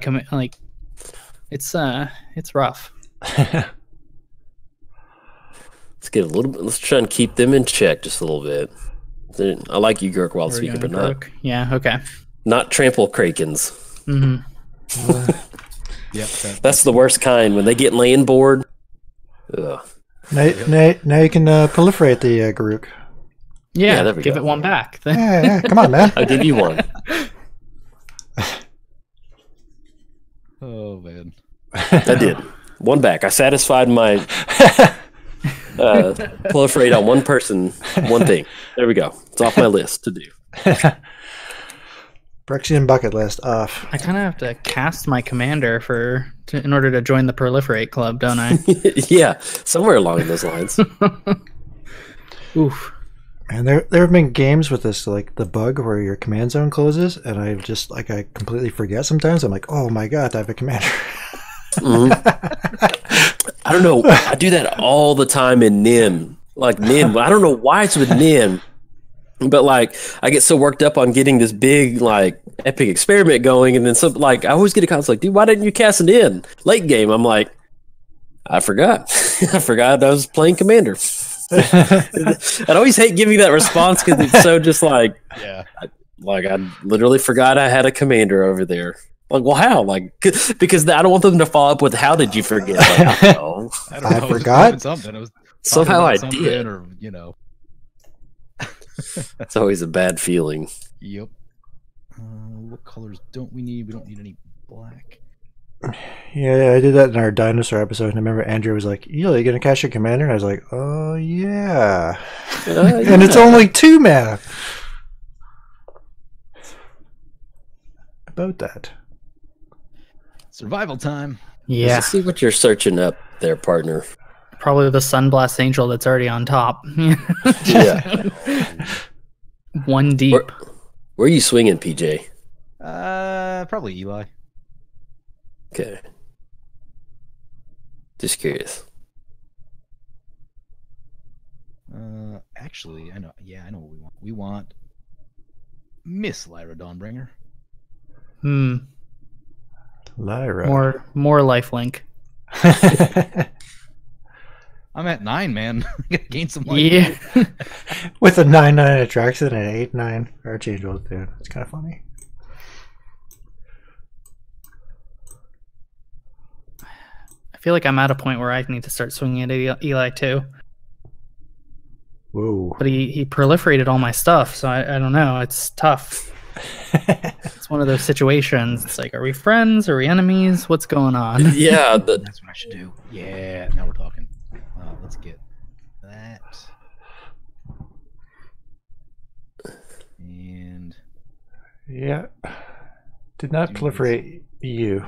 it's rough. Let's get a little bit. Let's try and keep them in check just a little bit. I like you, Gurk Wild We're Speaker, going but not broke. Yeah. Okay. not trample krakens. Mm-hmm. Yep. That's the worst kind when they get land board. Ugh. Now you can proliferate the Garuk. Yeah. there we give go. it one back. Yeah, come on, man. I'll give you one. Oh man. I did. One back. I satisfied my proliferate on one person, one thing. There we go. It's off my list to do. Brexian bucket list off. I kind of have to cast my commander in order to join the proliferate club, don't I? Yeah, somewhere along those lines. Oof. And there have been games with this, like the bug where your command zone closes, and I just I completely forget sometimes. I'm like, oh my god, I have a commander. I don't know. I do that all the time in NIM. Like NIM. I don't know why it's with NIM. But I get so worked up on getting this big epic experiment going, and then I always get a call. It's like, dude, why didn't you cast it in late game? I'm like, I forgot. I forgot I was playing Commander. I'd always hate giving that response because it's so just Yeah. I literally forgot I had a Commander over there. Like, well, how? Because I don't want them to follow up with, how did you forget? I don't know. I forgot. Something. I was Somehow I something did. Or, It's always a bad feeling. Yep. What colors don't we need? We don't need any black. Yeah, I did that in our dinosaur episode. And I remember Andrew was like, "Are you gonna cast your commander?" And I was like, "Oh yeah." And it's only 2 mana. About that. Survival time. Yeah. Let's see what you're searching up there, partner. Probably the Sunblast Angel that's already on top. Yeah. One deep. Where are you swinging, PJ? Probably Eli. Okay. Just curious. Actually, I know. Yeah, I know what we want. We want Miss Lyra Dawnbringer. Lyra. More lifelink. I'm at 9, man. I gotta gain some life. Yeah. With a 9/9 Atraxa and an 8/9 Archangel, dude. It's kind of funny. I feel like I'm at a point where I need to start swinging at Eli too. Whoa. But he proliferated all my stuff, so I don't know. It's tough. It's one of those situations. It's like, are we friends? Are we enemies? What's going on? Yeah. That's what I should do. Yeah, now we're talking. Let's get that. And Yeah. Did not proliferate you.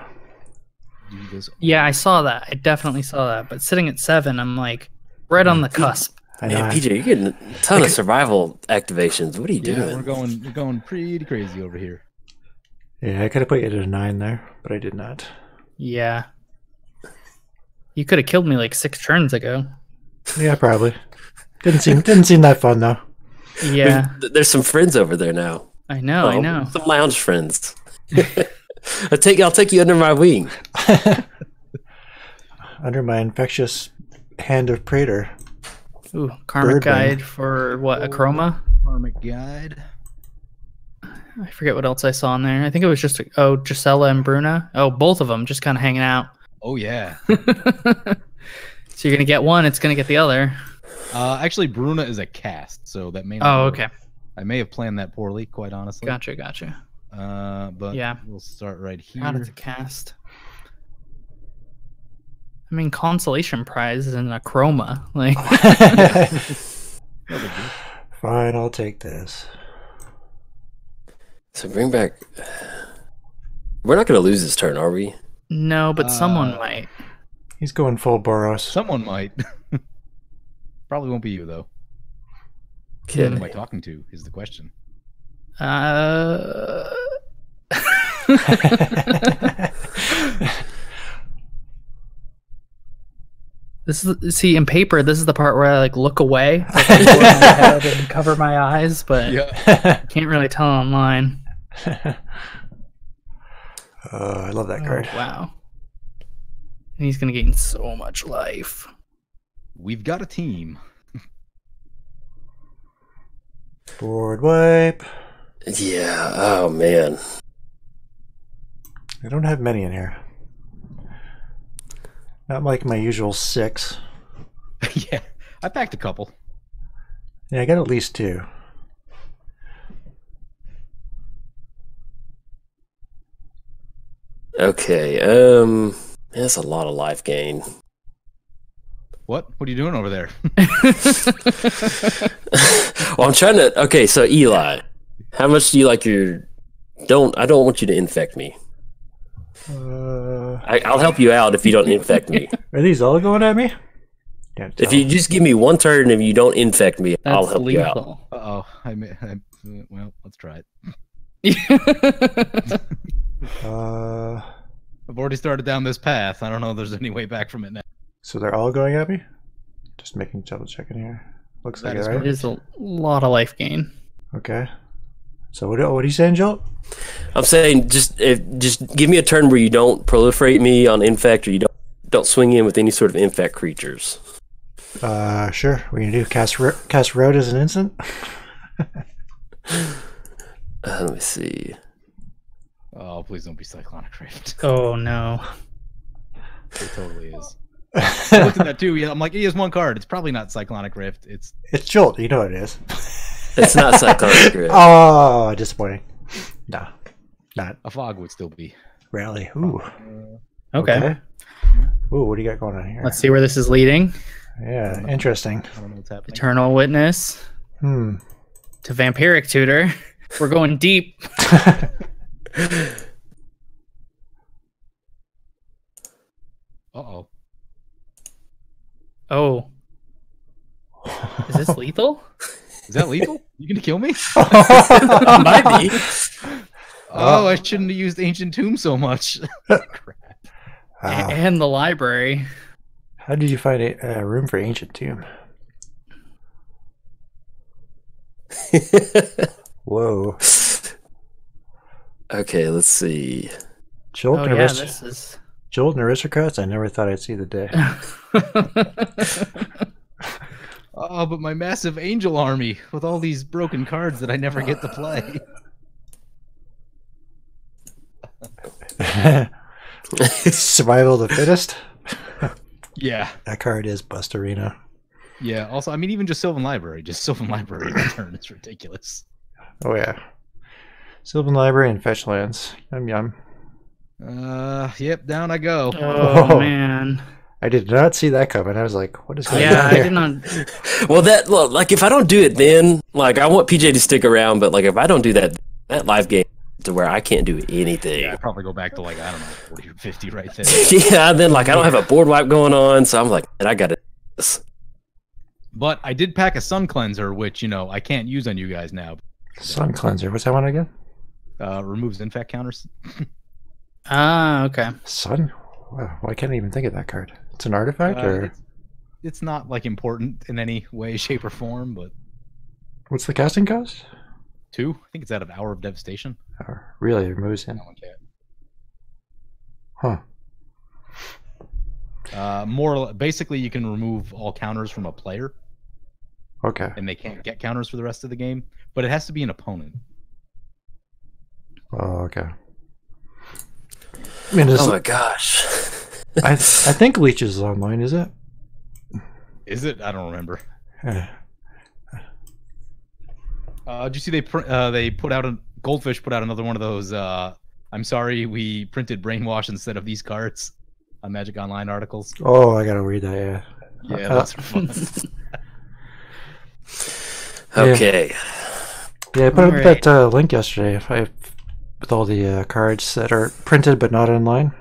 do this. Yeah, I saw that. I definitely saw that. But sitting at 7, I'm like right on the cusp. I know. Man, PJ, you're getting a ton of survival activations. What are you Yeah, doing? we're going pretty crazy over here. Yeah, I could have put you at a 9 there, but I did not. Yeah. You could have killed me like 6 turns ago. Yeah, probably. Didn't seem that fun though. Yeah. There's some friends over there now. I know. Some lounge friends. I'll take you under my wing. Under my infectious hand of Praetor. Ooh, Karmic Birdman. Guide for what? Achroma? Karmic Guide. I forget what else I saw in there. I think it was just Gisela and Bruna. Oh, both of them just kind of hanging out. Oh yeah. So you're gonna get one, it's gonna get the other. Actually, Bruna is a cast, so that may not work. Okay. I may have planned that poorly, quite honestly. Gotcha. But yeah, we'll start right here. Out of the cast. I mean, consolation prize is in Achroma. Like, Fine, I'll take this. So bring back. We're not going to lose this turn, are we? no, but someone might. He's going full Boros. Someone might. Probably won't be you though. Kid. Who am I talking to? Is the question. This is in paper. This is the part where I like look away, like, I lower my head and cover my eyes, but can't really tell online. I love that card. Oh, wow. And he's gonna gain so much life. We've got a team. Board wipe. Yeah. Oh man. I don't have many in here. Not like my usual 6. Yeah, I packed a couple. Yeah, I got at least 2. Okay. That's a lot of life gain. What are you doing over there? Well, I'm trying to. Okay, so Eli, how much do you like your? I don't want you to infect me. I'll help you out if you don't infect me. Are these all going at me? Can't tell. If you just give me one turn and you don't infect me, I'll help you out. Uh-oh. Well, let's try it. I've already started down this path. I don't know if there's any way back from it now. So they're all going at me? Just making double checking here. Looks like it, right? It is a lot of life gain. Okay. So what are you saying, Jolt? I'm saying just give me a turn where you don't proliferate me on infect, or you don't swing in with any sort of infect creatures. Sure. We're gonna do cast road as an instant. Let me see. Oh, please don't be Cyclonic Rift. Oh no. It totally is. I looked at that too. Yeah, I'm like, he has one card. It's probably not Cyclonic Rift. It's Jolt. You know what it is. It's not Cyclonic Rift. Oh, disappointing. No, not. a fog would still be. Rally. Ooh. Okay. Ooh, what do you got going on here? Let's see where this is leading. Yeah, interesting. I don't know what's happening. Eternal Witness to Vampiric Tutor. We're going deep. Uh-oh. Oh. Is this lethal? Is that lethal? You gonna kill me? Might be. Oh, I shouldn't have used Ancient Tomb so much. Crap. And the library. How did you find a room for Ancient Tomb? Whoa. Okay, let's see. Jolt Oh and yeah, this is. Jolt and Aristocrats, I never thought I'd see the day. Oh, but my massive angel army with all these broken cards that I never get to play. Survival of the fittest? Yeah. That card is Bust Arena. Yeah, also, I mean, even just Sylvan Library return is ridiculous. Oh yeah. Sylvan Library and Fetch Lands. Yum yum. Yep, down I go. Oh man. I did not see that coming. I was like, what is going Yeah, on I here? did not. Well, like if I don't do it, then like I want PJ to stick around, but like if I don't do that live game to where I can't do anything. Yeah, I'd probably go back to like, I don't know, 40 or 50 right there. Yeah, then like I don't have a board wipe going on, so I'm like, man, I got to do this. But I did pack a Sun Cleanser, which, you know, I can't use on you guys now. Sun Cleanser. What's that one again? Removes infect counters. Ah, okay. Sun? Wow, why can't I even think of that card? It's an artifact, or it's not like important in any way, shape, or form. But what's the casting cost? 2. I think it's out of Hour of Devastation. Oh, really, it removes him. That one can't. Huh. Basically, you can remove all counters from a player, Okay. and they can't get counters for the rest of the game. But it has to be an opponent. Oh, okay. I mean, Oh my gosh. I think Leech is online, is it? Is it? I don't remember. Eh. Did you see they put out Goldfish put out another one of those? I'm sorry, we printed brainwash instead of these cards on Magic Online articles. Oh, I gotta read that. Yeah. Yeah, those are fun. Okay. Yeah, I put up Alright. that link yesterday. With all the cards that are printed but not online.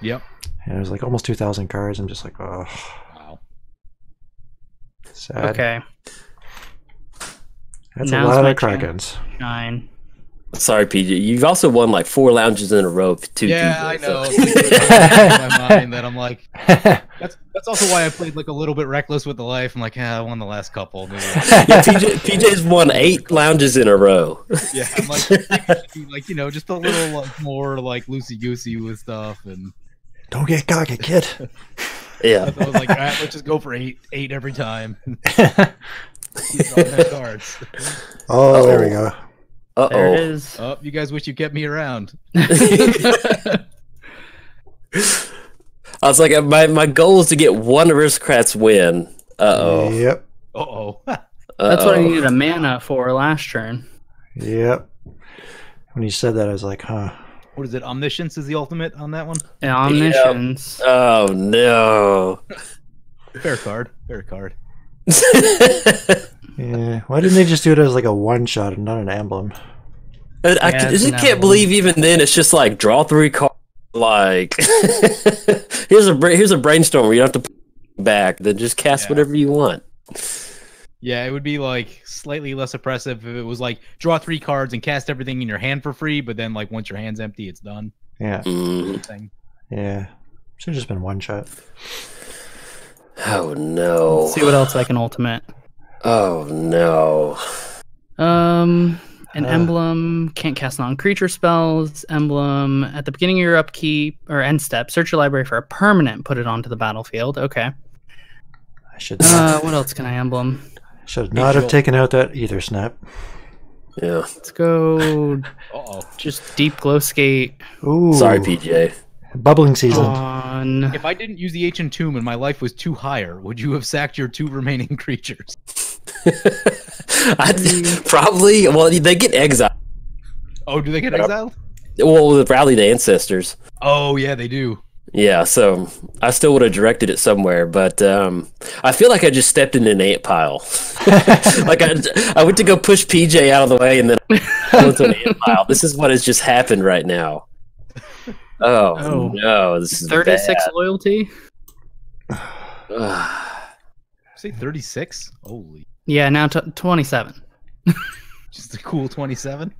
Yep. And it was like almost 2,000 cards. I'm just like, oh, Wow. sad. Okay. That's Now's a lot my of Krakens. 9. Sorry, PJ. You've also won like 4 lounges in a row. Too, Yeah, PJ, I so- know. In my mind that I'm like, that's also why I played like a little bit reckless with the life. I'm like, I won the last couple. Maybe. Yeah, PJ's won 8 lounges in a row. Yeah, I'm like, just a little more like loosey goosey with stuff, and Don't get cocky, kid. Yeah. I was like, all right, let's just go for 8 every time. Use all my cards. Oh, there we go. There it Uh-oh. is. Oh, you guys wish you kept me around. I was like, my goal is to get 1 Aristocrats win. Uh-oh. Yep. Uh-oh. That's what I needed a mana for last turn. Yep. When you said that, I was like, huh. What is it? Omniscience is the ultimate on that one? Yeah, Omniscience. Oh, no. Fair card. Fair card. Yeah. Why didn't they just do it as like a one-shot and not an emblem? I Yeah, it's just an can't emblem. believe even then it's just like draw 3 cards. Like, here's a brainstorm where you don't have to put it back, then just cast Yeah. whatever you want. Yeah, it would be like slightly less oppressive if it was like draw 3 cards and cast everything in your hand for free, but then like once your hand's empty, it's done. Yeah. Mm. Thing. Yeah. Should have just been one-shot. Oh no. See what else I can ultimate. Oh no. An emblem can't cast non-creature spells. Emblem at the beginning of your upkeep or end step, search your library for a permanent. Put it onto the battlefield. Okay. I should not, What else can I emblem? should not have taken out that either snap. Yeah. Let's go. Uh-oh. Just deep glow skate Ooh. Sorry, PJ. Bubbling season. on. If I didn't use the Ancient Tomb and my life was 2 higher, would you have sacked your 2 remaining creatures? Probably. Well, they get exiled. Oh, do they get exiled? Well, rally the ancestors. Oh, yeah, they do. Yeah, so I still would have directed it somewhere, but I feel like I just stepped in an ant pile. Like I went to go push PJ out of the way, and then I went to an ant pile. This is what has just happened right now. Oh. No, this is 36 bad. loyalty. Say 36? Holy. Yeah, now 27. Just a cool 27?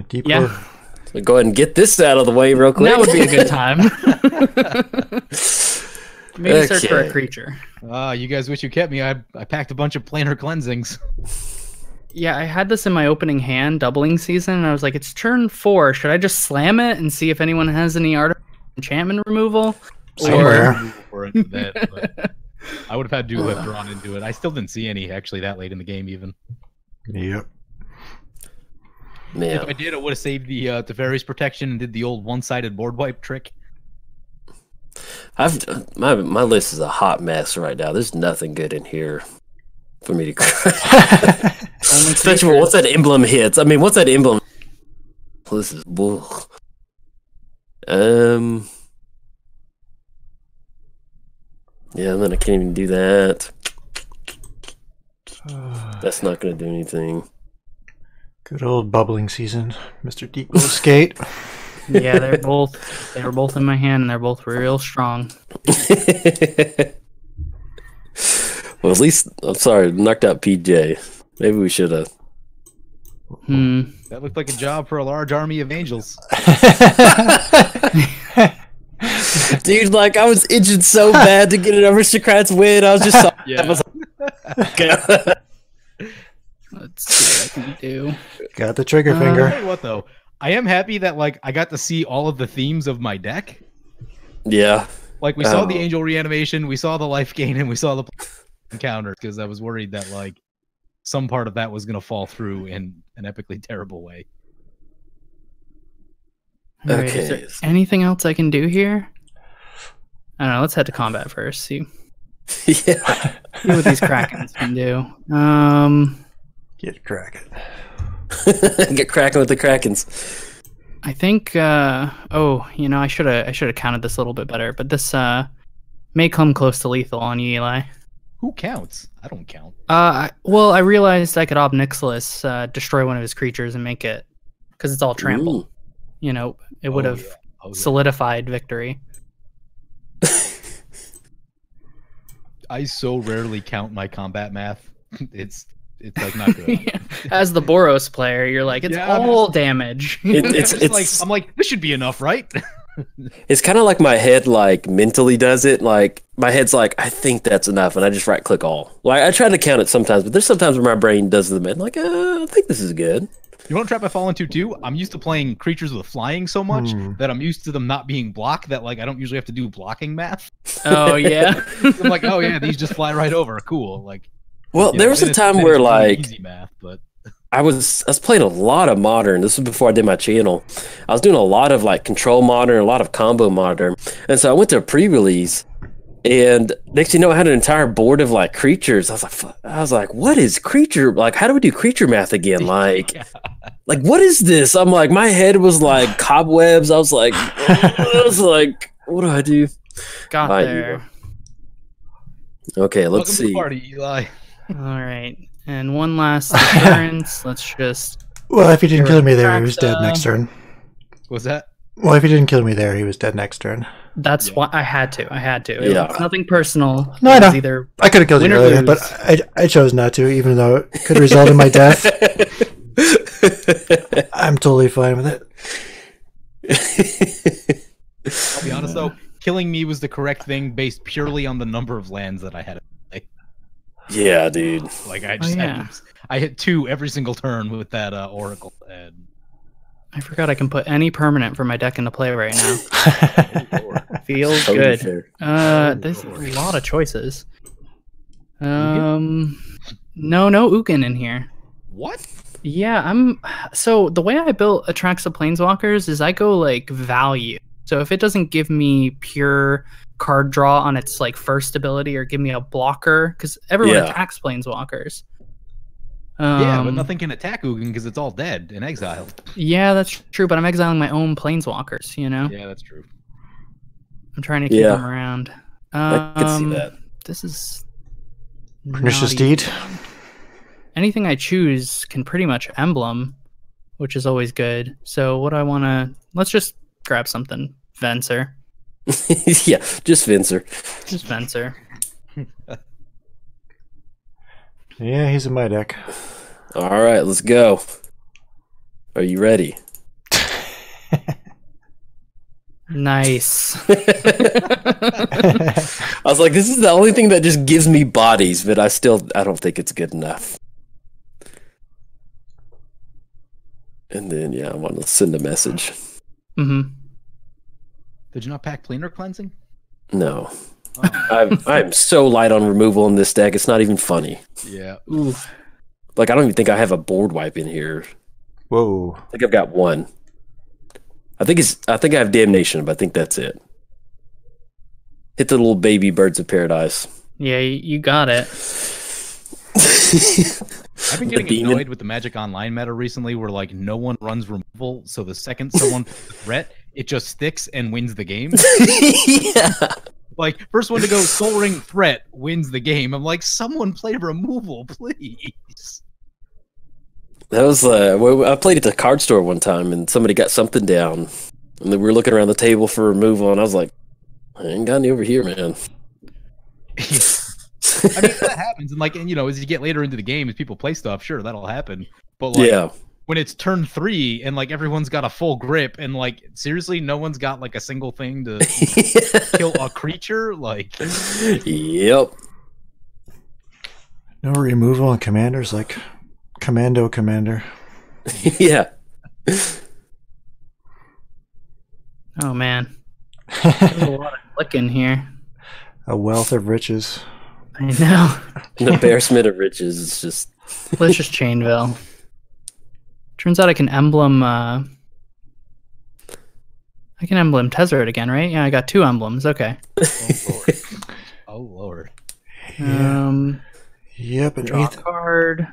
Deep Yeah. glow. So go ahead and get this out of the way real quick. That would be a good time. Maybe search for a Okay. creature. You guys wish you kept me. I packed a bunch of planar cleansings. Yeah, I had this in my opening hand, doubling season, and I was like, it's turn 4. Should I just slam it and see if anyone has any art enchantment removal? Somewhere. For it, but I would have had to have drawn into it. I still didn't see any actually that late in the game even. Yep. Man. If I did, I would have saved the Teferi's protection and did the old one-sided board wipe trick. My list is a hot mess right now. There's nothing good in here for me to especially once that emblem hits. I mean, once that emblem, this is bull. Yeah, and then I can't even do that. That's not going to do anything. Good old bubbling season, Mr. Deep Glow Skate. Yeah, they were both in my hand, and they're both real strong. Well, at least I'm sorry, knocked out PJ. Maybe we should have. That looked like a job for a large army of angels. Dude, like, I was itching so bad to get an Aristocrats win. I was just Let's see what I can do. Got the trigger finger. I'll tell you what, though, I am happy that like I got to see all of the themes of my deck. Yeah. Like we saw the angel reanimation, we saw the life gain, and we saw the encounter because I was worried that like some part of that was gonna fall through in an epically terrible way. All right, is there anything else I can do here? I don't know. Let's head to combat first. See Yeah. see what these Krakens can do. Get cracking. Get cracking with the Krakens. I think. Oh, you know, I should have counted this a little bit better. But this may come close to lethal on you, Eli. Who counts? I don't count. Well, I realized I could Ob Nixilis destroy one of his creatures and make it because it's all trample. Ooh. You know, it would have solidified victory. I so rarely count my combat math. It's like not good. Yeah. As the Boros player, you're like, it's all damage. It's like I'm like, this should be enough, right? It's kind of like my head like mentally does it. Like my head's like, I think that's enough, and I just right click all. Like I try to count it sometimes, but there's sometimes where my brain does the math. Like, I think this is good. You want to trap I fall into too? I'm used to playing creatures with flying so much that I'm used to them not being blocked that like I don't usually have to do blocking math. Oh yeah. I'm like, oh yeah, these just fly right over. Cool. Like, well, there was a time where like easy math, but I was playing a lot of modern. This was before I did my channel. I was doing a lot of like control modern, a lot of combo modern, and so I went to a pre-release. And next thing you know, I had an entire board of like creatures. I was like, what is creature? Like, how do we do creature math again? Like, like what is this? I'm like, my head was like cobwebs. I was like, what do I do? Got there. Okay, let's see. Welcome to the party, Eli. All right, and one last occurrence. Let's just. Well, if he didn't kill me there, he was dead next turn. What's that? Well, if he didn't kill me there, he was dead next turn. That's why I had to. Yeah. It's nothing personal. No, I know. Either I could have killed you earlier, but I chose not to, even though it could result in my death. I'm totally fine with it. I'll be honest though, killing me was the correct thing based purely on the number of lands that I had. Yeah, dude. Like I hit 2 every single turn with that Oracle, and I forgot I can put any permanent for my deck into play right now. Feels Totally good. fair. There's a lot of choices. No Ugin in here. What? Yeah, so the way I built Atraxa Planeswalkers is I go like value. So if it doesn't give me pure card draw on its like first ability or give me a blocker, because everyone attacks Planeswalkers. Yeah, but nothing can attack Ugin because it's all dead and exiled. Yeah, that's true, but I'm exiling my own Planeswalkers, you know? Yeah, that's true. I'm trying to keep them around. I can see that. This is... Pernicious Deed. Anything I choose can pretty much emblem, which is always good. So what I want to... Let's just grab something. Venser. Yeah, just Venser. Just Venser. Yeah, he's in my deck. All right, let's go. Are you ready? Nice. I was like, this is the only thing that just gives me bodies, but I don't think it's good enough. And then, yeah, I want to send a message. Mm-hmm. Did you not pack planar cleansing? No. I'm so light on removal in this deck, it's not even funny. Yeah. Ooh. Like, I don't even think I have a board wipe in here. Whoa. I think I've got one. I think I have Damnation, but I think that's it. Hit the little baby Birds of Paradise. Yeah, you got it. I've been getting annoyed with the Magic Online meta recently where like no one runs removal, so the second someone puts a threat, it just sticks and wins the game. Yeah. Like, first one to go soaring threat wins the game. I'm like, someone play removal, please. That was I played at the card store one time, and somebody got something down, and then we were looking around the table for removal, and I was like, I ain't got any over here, man. I mean, that happens, and like, and you know, as you get later into the game, as people play stuff, sure, that'll happen. But like, Yeah. when it's turn 3 and like everyone's got a full grip, and like seriously, no one's got like a single thing to kill a creature, like. Yep. No removal and commanders like Commando Commander. Yeah. Oh man, there's a lot of clicking here. A wealth of riches. I know. The Bearsmith of Riches is just. Delicious Chainville. Turns out I can emblem. I can emblem Tezzeret again, right? Yeah, I got 2 emblems. Okay. Oh lord. Yep, an Draw a card.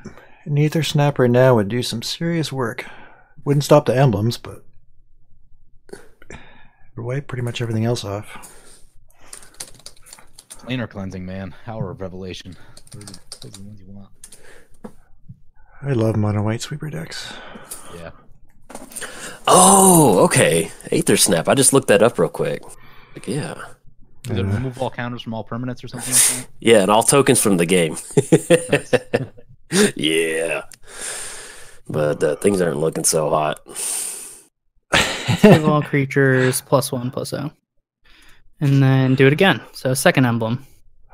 an Ether Snapper now would do some serious work. Wouldn't stop the emblems, but would wipe pretty much everything else off. Planar cleansing, man. Hour of Revelation. Those are the ones you want. I love mono white sweeper decks. Yeah. Oh, okay. Aether Snap. I just looked that up real quick. Like, yeah. Does it remove all counters from all permanents or something like that? Yeah, and all tokens from the game. Yeah. But things aren't looking so hot. Give all creatures +1/+0. And then do it again. So second emblem.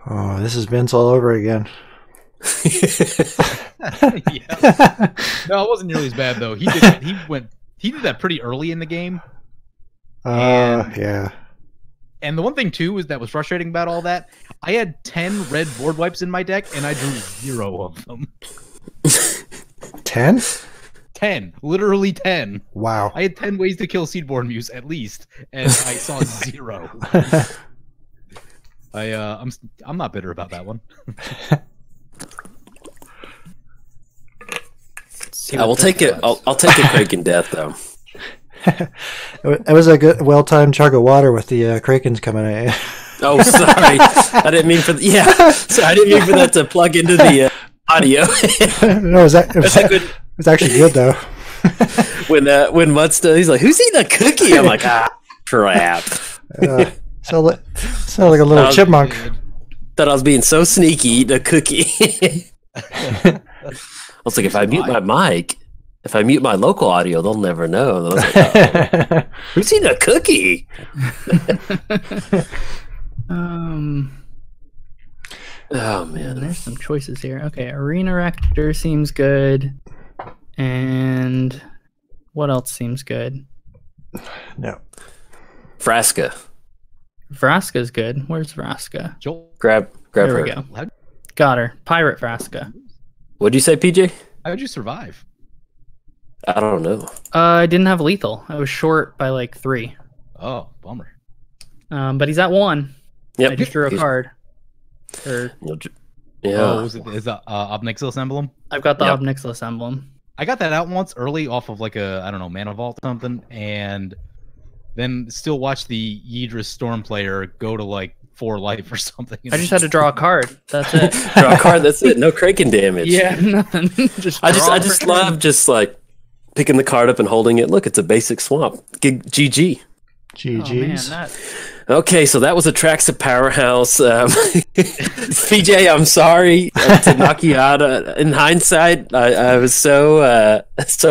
Oh, this is Vince all over again. Yeah. No, it wasn't nearly as bad though. He did that pretty early in the game. Yeah. And the one thing too is that was frustrating about all that. I had 10 red board wipes in my deck, and I drew 0 of them. 10? 10, literally 10. Wow. I had 10 ways to kill Seedborn Muse at least, and I saw 0. I'm not bitter about that one. I will take it. I'll take a Kraken Death though. It was a good, well-timed chug of water with the Krakens coming at you. Oh, sorry. I didn't mean for so I didn't mean for that to plug into the audio. No, it was actually good though. When Mutt's he's like, "Who's eating a cookie?" I'm like, crap. Sound like a little chipmunk. Thought I was being so sneaky eating a cookie. I was like, if I mute my mic, if I mute my local audio, they'll never know. And I was like, oh, who's eating a cookie? Oh man, there's some choices here. Okay, Arena Rector seems good. And what else seems good? No. Vraska. Vraska's good. Where's Vraska? Jolt. Grab There her. we go. Got her. Pirate Vraska. What'd you say, PJ? How did you survive? I don't know. I didn't have lethal. I was short by like 3. Oh, bummer. But he's at 1. Yep. I just drew a card. Yeah. Oh, is that Obnixilis emblem? I've got the Yep. Obnixilis emblem. I got that out once early off of like a, I don't know, Mana Vault or something, and then still watch the Yidris Storm player go to like 4 life or something. I just had to draw a card. That's it. Draw a card. That's it. No Kraken damage. Yeah, nothing. I just love just like picking the card up and holding it. Look, it's a basic swamp. GG. GG's. Oh, man, Okay, so that was Atraxa Powerhouse. PJ, I'm sorry to knock you out. In hindsight, I was so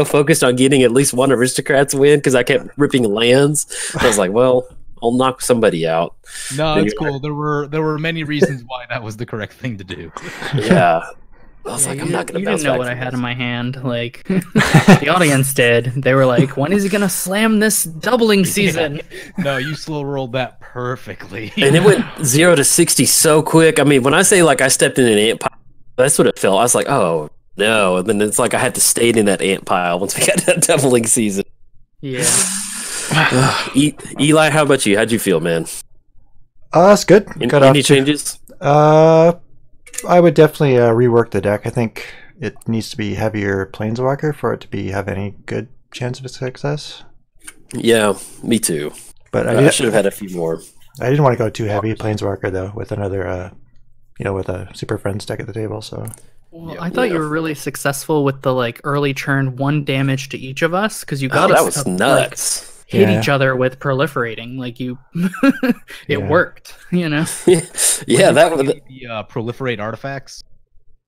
focused on getting at least one Aristocrats win because I kept ripping lands. I was like, well, I'll knock somebody out. No, it's cool. There were many reasons why that was the correct thing to do. Yeah. I was like, I'm not going to bounce You didn't know back what I from had this. in my hand. Like, the audience did. They were like, when is he going to slam this doubling season? No, you slow rolled that perfectly. And it went 0 to 60 so quick. I mean, when I say like I stepped in an ant pile, that's what it felt. I was like, oh, no. And then it's like I had to stay in that ant pile once we got to that doubling season. Yeah. Eli, how about you? How'd you feel, man? It's good. Any changes? I would definitely rework the deck. I think it needs to be heavier Planeswalker for it to have any good chance of success. Yeah, me too. But I should have had a few more. I didn't want to go too heavy Planeswalker though, with another, with a Super Friends deck at the table. So. Well, I thought you were really successful with the like early turn 1 damage to each of us because you got that was nuts. hit each other with proliferating. Like it worked, you know? Yeah, that was the proliferate artifacts.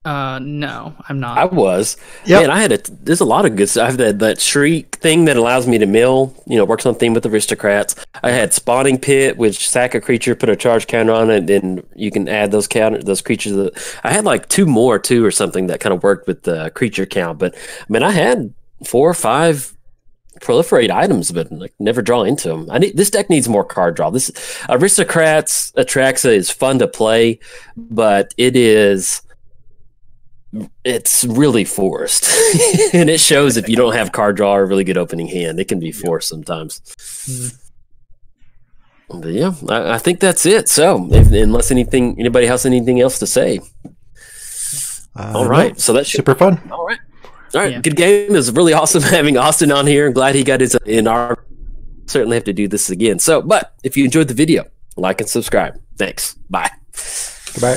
No, I'm not. I was. Yep. Man, I had there's a lot of good stuff. I have that shriek thing that allows me to mill, works on theme with aristocrats. I had spawning pit, which sack a creature, put a charge counter on it, and you can add those creatures. I had like 2 more too, or something that kind of worked with the creature count. But I mean, I had 4 or 5 proliferate items, but like never draw into them. This deck needs more card draw. This aristocrats Atraxa is fun to play, but it's really forced. And it shows if you don't have card draw or a really good opening hand. It can be forced sometimes. But yeah, I think that's it. So unless anybody has anything else to say. All right. No, So that's super fun. All right. Good game. It was really awesome having Austin on here. I'm glad he got his in our certainly have to do this again. So, but if you enjoyed the video, like and subscribe. Thanks. Bye. Goodbye.